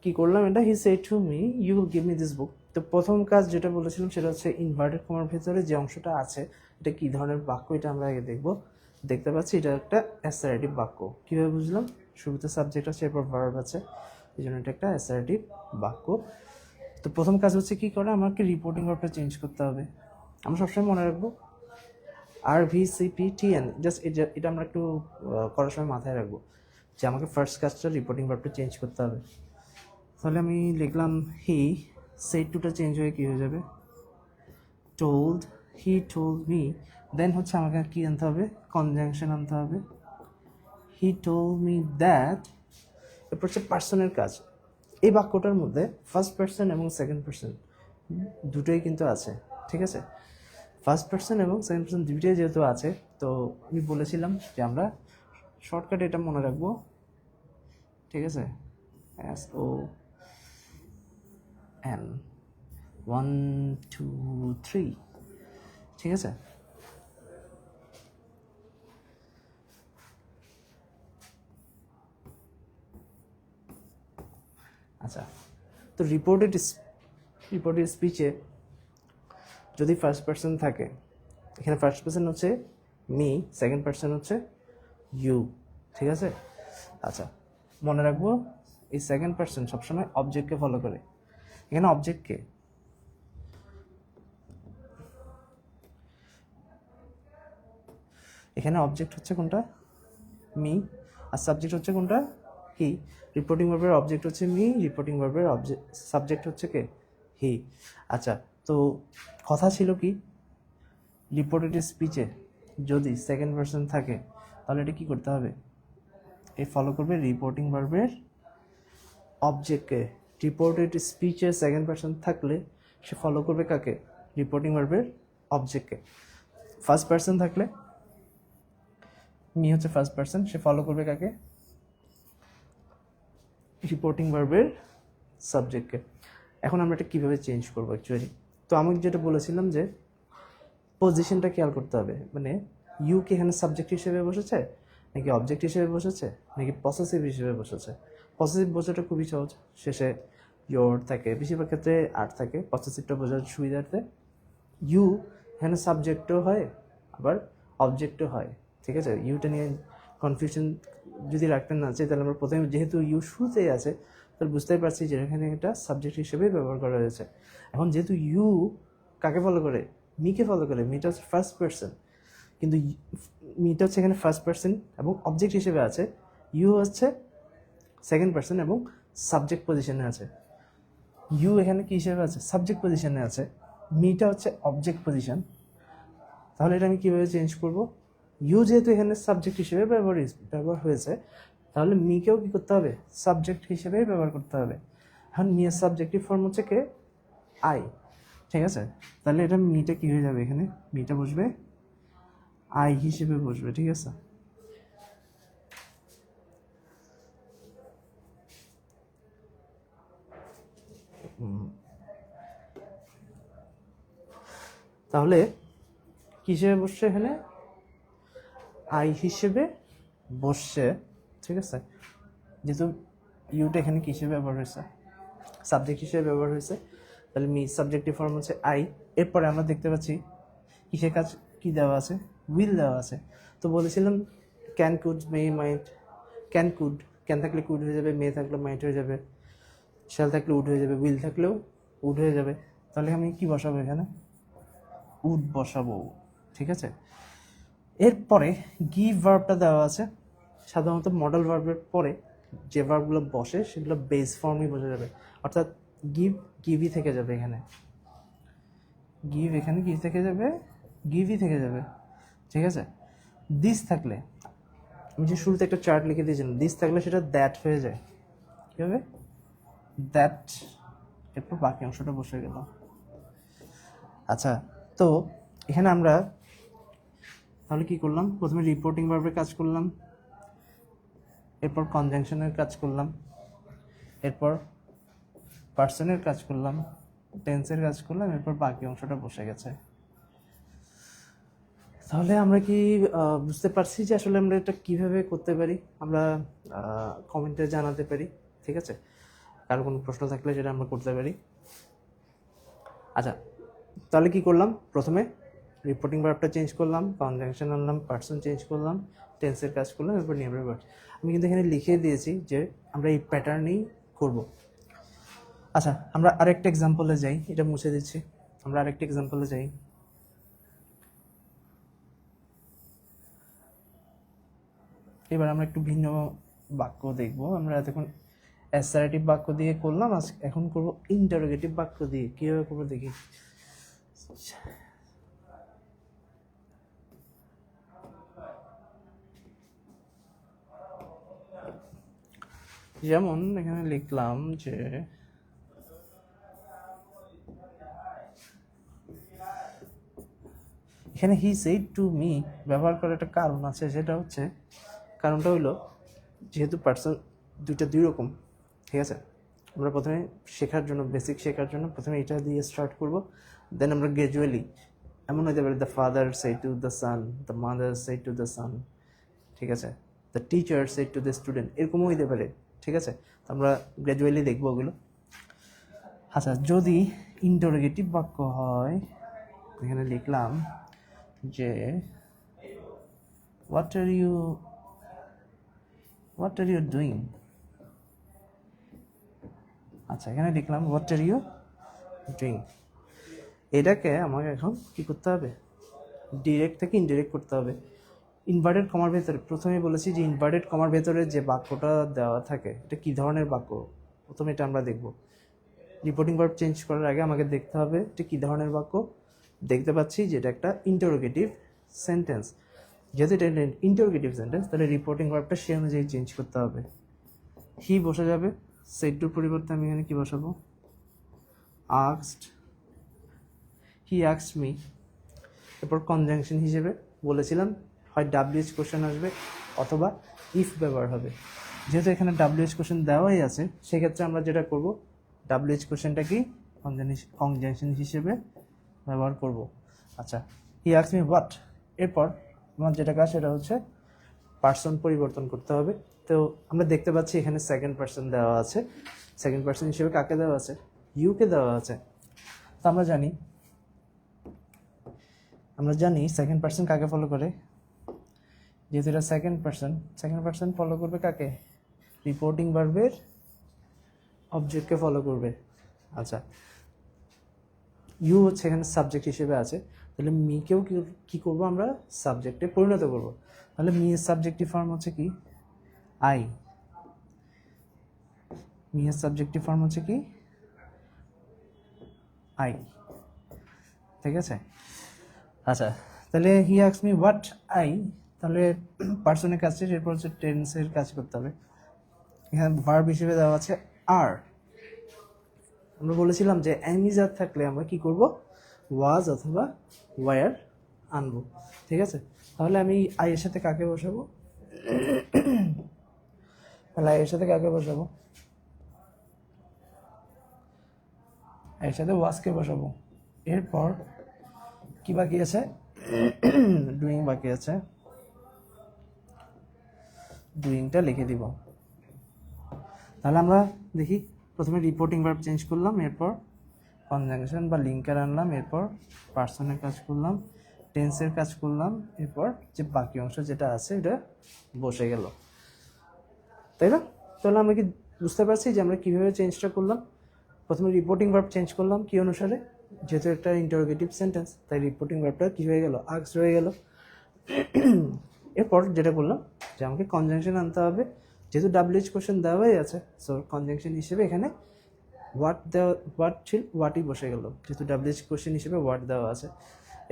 কি করলাম, এটা he said to me you will give me this book. তো প্রথম কাজ যেটা বলেছিলাম সেটা হচ্ছে ইনভার্টেড কমার ভেতরে যে অংশটা আছে এটা কি ধরনের বাক্য, এটা আমরা আগে দেখবো। দেখতে পাচ্ছি এটা একটা অ্যাসার্টিভ বাক্য। কীভাবে বুঝলাম, শুরুতে সাবজেক্ট আছে এরপর ভার্ব আছে, এই জন্য এটা একটা অ্যাসার্টিভ বাক্য। তো প্রথম কাজ হচ্ছে কি করে, আমাকে রিপোর্টিং ভার্বটা চেঞ্জ করতে হবে। আমরা সবসময় মনে রাখবো RVCPTN, জাস্ট এটা আমরা একটু করার সময় মাথায় রাখবো যে আমাকে ফার্স্ট কাজটা রিপোর্টিং ভার্বটা চেঞ্জ করতে হবে। তাহলে আমি লিখলাম হি, সেড টুটা চেঞ্জ হয়ে কী হয়ে যাবে, টোল্ড, হি টোল্ড মি। দেন হচ্ছে আমাকে কি আনতে হবে, কনজাংশন আনতে হবে, হি টোল্ড মি দ্যাট। এরপর হচ্ছে পার্সনের কাজ। এই বাক্যটার মধ্যে ফার্স্ট পার্সন এবং সেকেন্ড পার্সন দুটোই কিন্তু আছে, ঠিক আছে। ফার্স্ট পার্সন এবং সেকেন্ড পার্সন দুইটাই যেহেতু আছে, তো আমি বলেছিলাম যে আমরা শর্টকাট এটা মনে রাখবো, ঠিক আছে, SON 1 2 3, ঠিক আছে। আচ্ছা, তো রিপোর্টেড স্পিচে যদি ফার্স্ট পার্সন থাকে, এখানে ফার্স্ট পার্সন হচ্ছে মি, সেকেন্ড পার্সন হচ্ছে ইউ, ঠিক আছে। আচ্ছা, মনে রাখবো এই সেকেন্ড পার্সন সবসময় অবজেক্টকে ফলো করে। এখানে অবজেক্টকে, এখানে অবজেক্ট হচ্ছে কোনটা, মি, আর সাবজেক্ট হচ্ছে কোনটা, হি। রিপোর্টিং ভার্বের অবজেক্ট হচ্ছে মি, রিপোর্টিং ভার্বের সাবজেক্ট হচ্ছে কে, হি। আচ্ছা, তো কথা ছিল কি, রিপোর্টেড স্পিচে যদি সেকেন্ড পার্সন থাকে তাহলে এটা কি করতে হবে, এই ফলো করবে রিপোর্টিং ভার্বের অবজেক্টকে। রিপোর্টেড স্পিচে সেকেন্ড পার্সন থাকলে সে ফলো করবে কাকে, রিপোর্টিং ভার্বের অবজেক্টকে। ফার্স্ট পার্সন থাকলে মি হচ্ছে ফার্স্ট পার্সন, সে ফলো করবে কাকে, রিপোর্টিং ভার্বের সাবজেক্টকে। এখন আমরা এটা কীভাবে চেঞ্জ করবো অ্যাকচুয়ালি, তো আমি যেটা বলেছিলাম যে পজিশনটা খেয়াল করতে হবে, মানে ইউ কি এখানে সাবজেক্ট হিসেবে বসেছে, নাকি অবজেক্ট হিসেবে বসেছে, নাকি পসেসিভ হিসেবে বসেছে। পসেসিভ বোঝাটা খুবই সহজ, শেষে ইয়োর থাকে, বেশিরভাগ ক্ষেত্রে আর থাকে, পসেসিভটা বোঝার সুবিধার্থে। ইউ এখানে সাবজেক্টও হয় আবার অবজেক্টও হয়, ঠিক আছে। ইউটা নিয়ে কনফিউশন যদি রাখতে না চাই তাহলে আমরা প্রথমে, যেহেতু ইউ শুরুতেই আছে, তাহলে বুঝতেই পারছি যে এখানে এটা সাবজেক্ট হিসেবে ব্যবহার করা হয়েছে। এখন যেহেতু ইউ কাকে ফলো করে, মিকে ফলো করে, মিটা হচ্ছে ফার্স্ট পার্সন, কিন্তু মিটা হচ্ছে এখানে ফার্স্ট পার্সন এবং অবজেক্ট হিসেবে আছে, ইউ হচ্ছে সেকেন্ড পার্সন এবং সাবজেক্ট পজিশনে আছে। ইউ এখানে কি হিসেবে আছে, সাবজেক্ট পজিশনে আছে, মিটা হচ্ছে অবজেক্ট পজিশন। তাহলে এটা আমি কীভাবে চেঞ্জ করব, ইউ যেহেতু এখানে সাবজেক্ট হিসেবে ব্যবহার হয়েছে, তাহলে মিকেও কী করতে হবে, সাবজেক্ট হিসেবেই ব্যবহার করতে হবে। এখন মিয়ের সাবজেক্টিভ ফর্ম হচ্ছে কে, আই, ঠিক আছে। তাহলে এটা মিটা কী হয়ে যাবে, এখানে মিটা বসবে আই হিসেবে বসবে, ঠিক আছে। তাহলে কি হিসেবে বসছে, এখানে আই হিসেবে বসছে, ঠিক আছে। যেহেতু ইউটা এখানে কি হিসেবে ব্যবহার হয়েছে, সাবজেক্ট হিসেবে ব্যবহার হয়েছে, তাহলে মি সাবজেক্টিভ ফর্ম হচ্ছে আই। এরপরে আমরা দেখতে পাচ্ছি কিসের কাজ কি দেওয়া আছে, উইল দেওয়া আছে। তো বলেছিলাম can, could, may, might. Can, could, can থাকলে কুড হয়ে যাবে, মে থাকলে মাইট হয়ে যাবে, শ্যাল থাকলে উড হয়ে যাবে, উইল থাকলেও উড হয়ে যাবে। তাহলে আমি কি বসাবো, এখানে উড বসাবো, ঠিক আছে। এরপরে গিভ ভার্বটা দেওয়া আছে। সাধারণত মডেল ভার্বের পরে যে ভার্বগুলো বসে সেগুলো বেস ফর্মই বোঝা যাবে, অর্থাৎ গিভ, গিভই থেকে যাবে এখানে, গিভ এখানে কি থেকে যাবে, গিভই থেকে যাবে, ঠিক আছে। দিস থাকলে, আমি যে শুরুতে একটা চার্ট লিখে দিয়েছিলাম, দিস থাকলে সেটা দ্যাট হয়ে যায়, কী হবে, দ্যাট। এরপর বাকি অংশটা বসে গেল। আচ্ছা, তো এখানে আমরা তাহলে কি করলাম, প্রথমে রিপোর্টিং ভার্বের কাজ করলাম, এরপর কনজাংশনের কাজ করলাম, এরপর পার্সনের কাজ করলাম, টেন্সের কাজ করলাম, এরপর বাকি অংশটা বসে গেছে। তাহলে আমরা কি বুঝতে পারছি যে আসলে আমরা এটা কিভাবে করতে পারি, আমরা কমেন্টে জানাতে পারি, ঠিক আছে। কারো কোনো প্রশ্ন থাকলে সেটা আমরা করতে পারি। আচ্ছা, তাহলে কি করলাম, প্রথমে রিপোর্টিং ভার্বটা চেঞ্জ করলাম, কনজাংশন আনলাম, পার্সন চেঞ্জ করলাম, টেন্সের কাজ করলাম, এরপর নিয়মের ভার্ব। আমি কিন্তু এখানে লিখে দিয়েছি যে আমরা এই প্যাটার্নেই করব। আচ্ছা, আমরা আরেকটা এক্সাম্পলে যাই, এটা মুছে দিচ্ছি, আমরা আরেকটা এক্সাম্পলে যাই। এবার আমরা একটু ভিন্ন বাক্য দেখব। আমরা এতক্ষণ অ্যাসার্টিভ বাক্য দিয়ে করলাম, এখন করব ইন্টারোগেটিভ বাক্য দিয়ে। কীভাবে করবো দেখি। যেমন এখানে লিখলাম যে এখানে হি সেড টু মি ব্যবহার করার একটা কারণ আছে, সেটা হচ্ছে কারণটা হইলো যেহেতু পার্সন দুইটা দুই রকম, ঠিক আছে, আমরা প্রথমে শেখার জন্য বেসিক শেখার জন্য প্রথমে এটা দিয়ে স্টার্ট করব, দেন আমরা গ্র্যাজুয়ালি এমন হতে পারে the father said to the sun, the mother said to the sun, ঠিক আছে, the teacher said to the student, এরকমও হইতে পারে, ঠিক আছে। তো আমরা গ্র্যাজুয়ালি দেখবো ওগুলো। আচ্ছা, যদি ইন্টারোগেটিভ বাক্য হয়, এখানে লিখলাম যে হোয়াট আর ইউ ডুইং। আচ্ছা, এখানে লিখলাম হোয়াট আর ইউ ডুইং। এটাকে আমাকে এখন কি করতে হবে, ডিরেক্ট থেকে ইনডিরেক্ট করতে হবে। ইনভার্টেড কমার ভেতরে প্রথমে বলেছি যে ইনভার্টেড কমার ভেতরে যে বাক্যটা দেওয়া থাকে এটা কী ধরনের বাক্য, প্রথমে এটা আমরা দেখব। রিপোর্টিং ভার্ব চেঞ্জ করার আগে আমাকে দেখতে হবে এটা কী ধরনের বাক্য। দেখতে পাচ্ছি যে এটা একটা ইন্টারোগেটিভ সেন্টেন্স, যেহেতু এটা ইন্টারোগেটিভ সেন্টেন্স তাহলে রিপোর্টিং ভার্বটা সে অনুযায়ী চেঞ্জ করতে হবে। হি বসে যাবে, সেডটুর পরিবর্তে আমি এখানে কি বসাবো, আস্কড, হি আস্কড মি। এরপর কনজাংশন হিসেবে বলেছিলাম হয় ডাব্লিউএইচ কোশ্চেন আসবে অথবা ইফ ব্যবহার হবে। যেহেতু এখানে ডাব্লিউএইচ কোশ্চেন দেওয়াই আছে সেক্ষেত্রে আমরা যেটা করব ডাব্লিউএইচ কোশ্চেনটা কি কনজাংশন হিসেবে ব্যবহার করব। আচ্ছা, হি আস্কড মি হোয়াট, এরপর আমার যেটা কাজ সেটা হচ্ছে পার্সন পরিবর্তন করতে হবে। তো আমরা দেখতে পাচ্ছি এখানে সেকেন্ড পার্সন দেওয়া আছে, সেকেন্ড পার্সন হিসেবে কাকে দেওয়া আছে, ইউকে দেওয়া আছে। তো আমরা জানি সেকেন্ড পার্সন কাকে ফলো করে, যেহেতু এটা সেকেন্ড পার্সন ফলো করবে কাকে, রিপোর্টিং ভার্বের অবজেক্টকে ফলো করবে। আচ্ছা, ইউ হচ্ছে এখানে সাবজেক্ট হিসেবে আছে, তাহলে মিকেও কি করব আমরা সাবজেক্টে পরিণত করব। তাহলে মি এর সাবজেক্টিভ ফর্ম হচ্ছে কি আই, মি এর সাবজেক্টিভ ফর্ম হচ্ছে কি আই, ঠিক আছে। আচ্ছা, তাহলে he asked me what I, তাহলে পার্সনের কাজ শেষ, এরপর হচ্ছে টেন্সের কাজ করতে হবে। এখানে ভার্ব হিসেবে দেওয়া আছে আর। আমরা বলেছিলাম যে অ্যামিজার থাকলে আমরা কি করব, ওয়াজ অথবা ওয়ার আনবো, ঠিক আছে। তাহলে আমি আই এর সাথে কাকে বসাবো, তাহলে আই এর সাথে কাকে বসাবো, এর সাথে ওয়াজকে বসাবো। এরপর কি বাকি আছে, ডুইং বাকি আছে, ডুইংটা লিখে দিব। তাহলে আমরা দেখি, প্রথমে রিপোর্টিং ভার্ব চেঞ্জ করলাম, এরপর কনজাংশন বা লিঙ্কার আনলাম, এরপর পার্সনের কাজ করলাম, টেন্সের কাজ করলাম, এরপর যে বাকি অংশ যেটা আছে এটা বসে গেল, তাই না। তাহলে আমরা কি বুঝতে পারছি যে আমরা কীভাবে চেঞ্জটা করলাম। প্রথমে রিপোর্টিং ভার্ব চেঞ্জ করলাম কি অনুসারে, যেহেতু একটা ইন্টারোগেটিভ সেন্টেন্স তাই রিপোর্টিং ভার্বটা কী হয়ে গেল, আস্কড হয়ে গেল। এরপর যেটা বললাম যে আমাকে কনজাংশন আনতে হবে, যেহেতু ডাব্লিউএইচ কোশ্চেন দেওয়াই আছে, সো কনজাংশন হিসেবে এখানে হোয়াটই বসে গেল, যেহেতু ডাব্লিউএইচ কোশ্চেন হিসেবে হোয়াট দেওয়া আছে।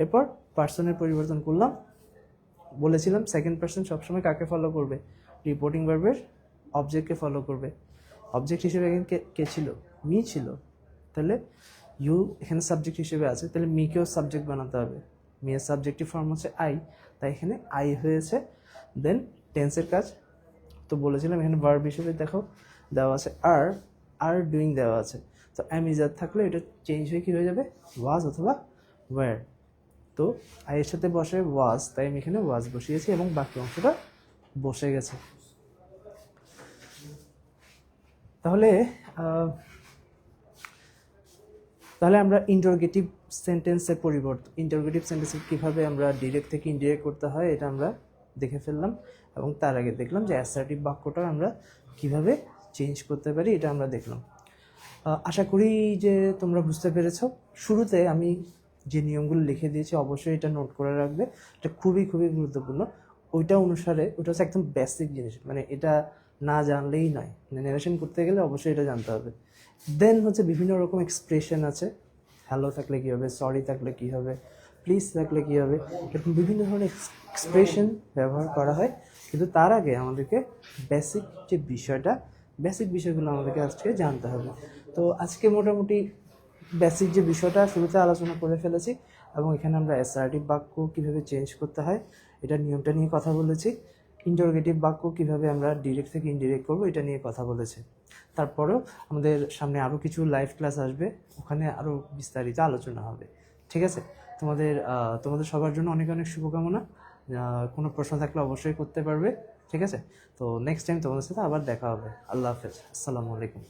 এরপর পার্সনের পরিবর্তন করলাম, বলেছিলাম সেকেন্ড পার্সন সবসময় কাকে ফলো করবে, রিপোর্টিং ভার্বের অবজেক্টকে ফলো করবে। অবজেক্ট হিসেবে এখানে কে ছিল, মি ছিল, তাহলে ইউ এখানে সাবজেক্ট হিসেবে আছে, তাহলে মিকেও সাবজেক্ট বানাতে হবে। মি এর সাবজেক্টিভ ফর্ম হচ্ছে আই, তাই এখানে আই হয়েছে। দেন টেন্সের কাজ তো বলেছিলাম এখানে ভার্ব হিসেবে দেখো দেওয়া আছে আর ডুইং দেওয়া আছে। তো অ্যামিজার থাকলে এটা চেঞ্জ হয়ে কী হয়ে যাবে, ওয়াজ অথবা ওয়্যার। তো আই এর সাথে বসে ওয়াজ, তাই আমি এখানে ওয়াজ বসিয়েছি এবং বাকি অংশটা বসে গেছে। তাহলে আমরা ইন্টারোগেটিভ সেন্টেন্সের কীভাবে আমরা ডিরেক্ট থেকে ইনডিরেক্ট করতে হয় এটা আমরা দেখে ফেললাম, এবং তার আগে দেখলাম যে অ্যাসার্টিভ বাক্যটা আমরা কিভাবে চেঞ্জ করতে পারি এটা আমরা দেখলাম। আশা করি যে তোমরা বুঝতে পেরেছ। শুরুতে আমি যে নিয়মগুলো লিখে দিয়েছি অবশ্যই এটা নোট করে রাখবে, এটা খুবই খুবই গুরুত্বপূর্ণ। ওইটা অনুসারে ওটা হচ্ছে একদম বেসিক জিনিস, মানে এটা না জানলেই নয়, মানে ন্যারেশন করতে গেলে অবশ্যই এটা জানতে হবে। দেন হচ্ছে বিভিন্ন রকম এক্সপ্রেশন আছে, হ্যালো থাকলে কী হবে, সরি থাকলে কী হবে, প্লিজ থাকলে কী হবে, এরকম বিভিন্ন ধরনের এক্সপ্রেশন ব্যবহার করা হয়। কিন্তু তার আগে আমাদেরকে বেসিক বিষয়গুলো আমাদেরকে আজকে জানতে হবে। তো আজকে মোটামুটি বেসিক যে বিষয়টা শুরুতে আলোচনা করে ফেলেছি, এবং এখানে আমরা অ্যাসার্টিভ বাক্য কীভাবে চেঞ্জ করতে হয় এটা নিয়মটা নিয়ে কথা বলেছি। ইন্টারোগেটিভ বাক্য কীভাবে আমরা ডিরেক্ট থেকে ইনডিরেক্ট করবো এটা নিয়ে কথা বলেছি। তারপরেও আমাদের সামনে আরও কিছু লাইভ ক্লাস আসবে, ওখানে আরও বিস্তারিত আলোচনা হবে। ঠিক আছে, তোমাদের সবার জন্য অনেক অনেক শুভকামনা। কোনো প্রশ্ন থাকলে অবশ্যই করতে পারবে। ঠিক আছে, তো নেক্সট টাইম তোমাদের সাথে আবার দেখা হবে। আল্লাহ হাফেজ, আসসালামু আলাইকুম।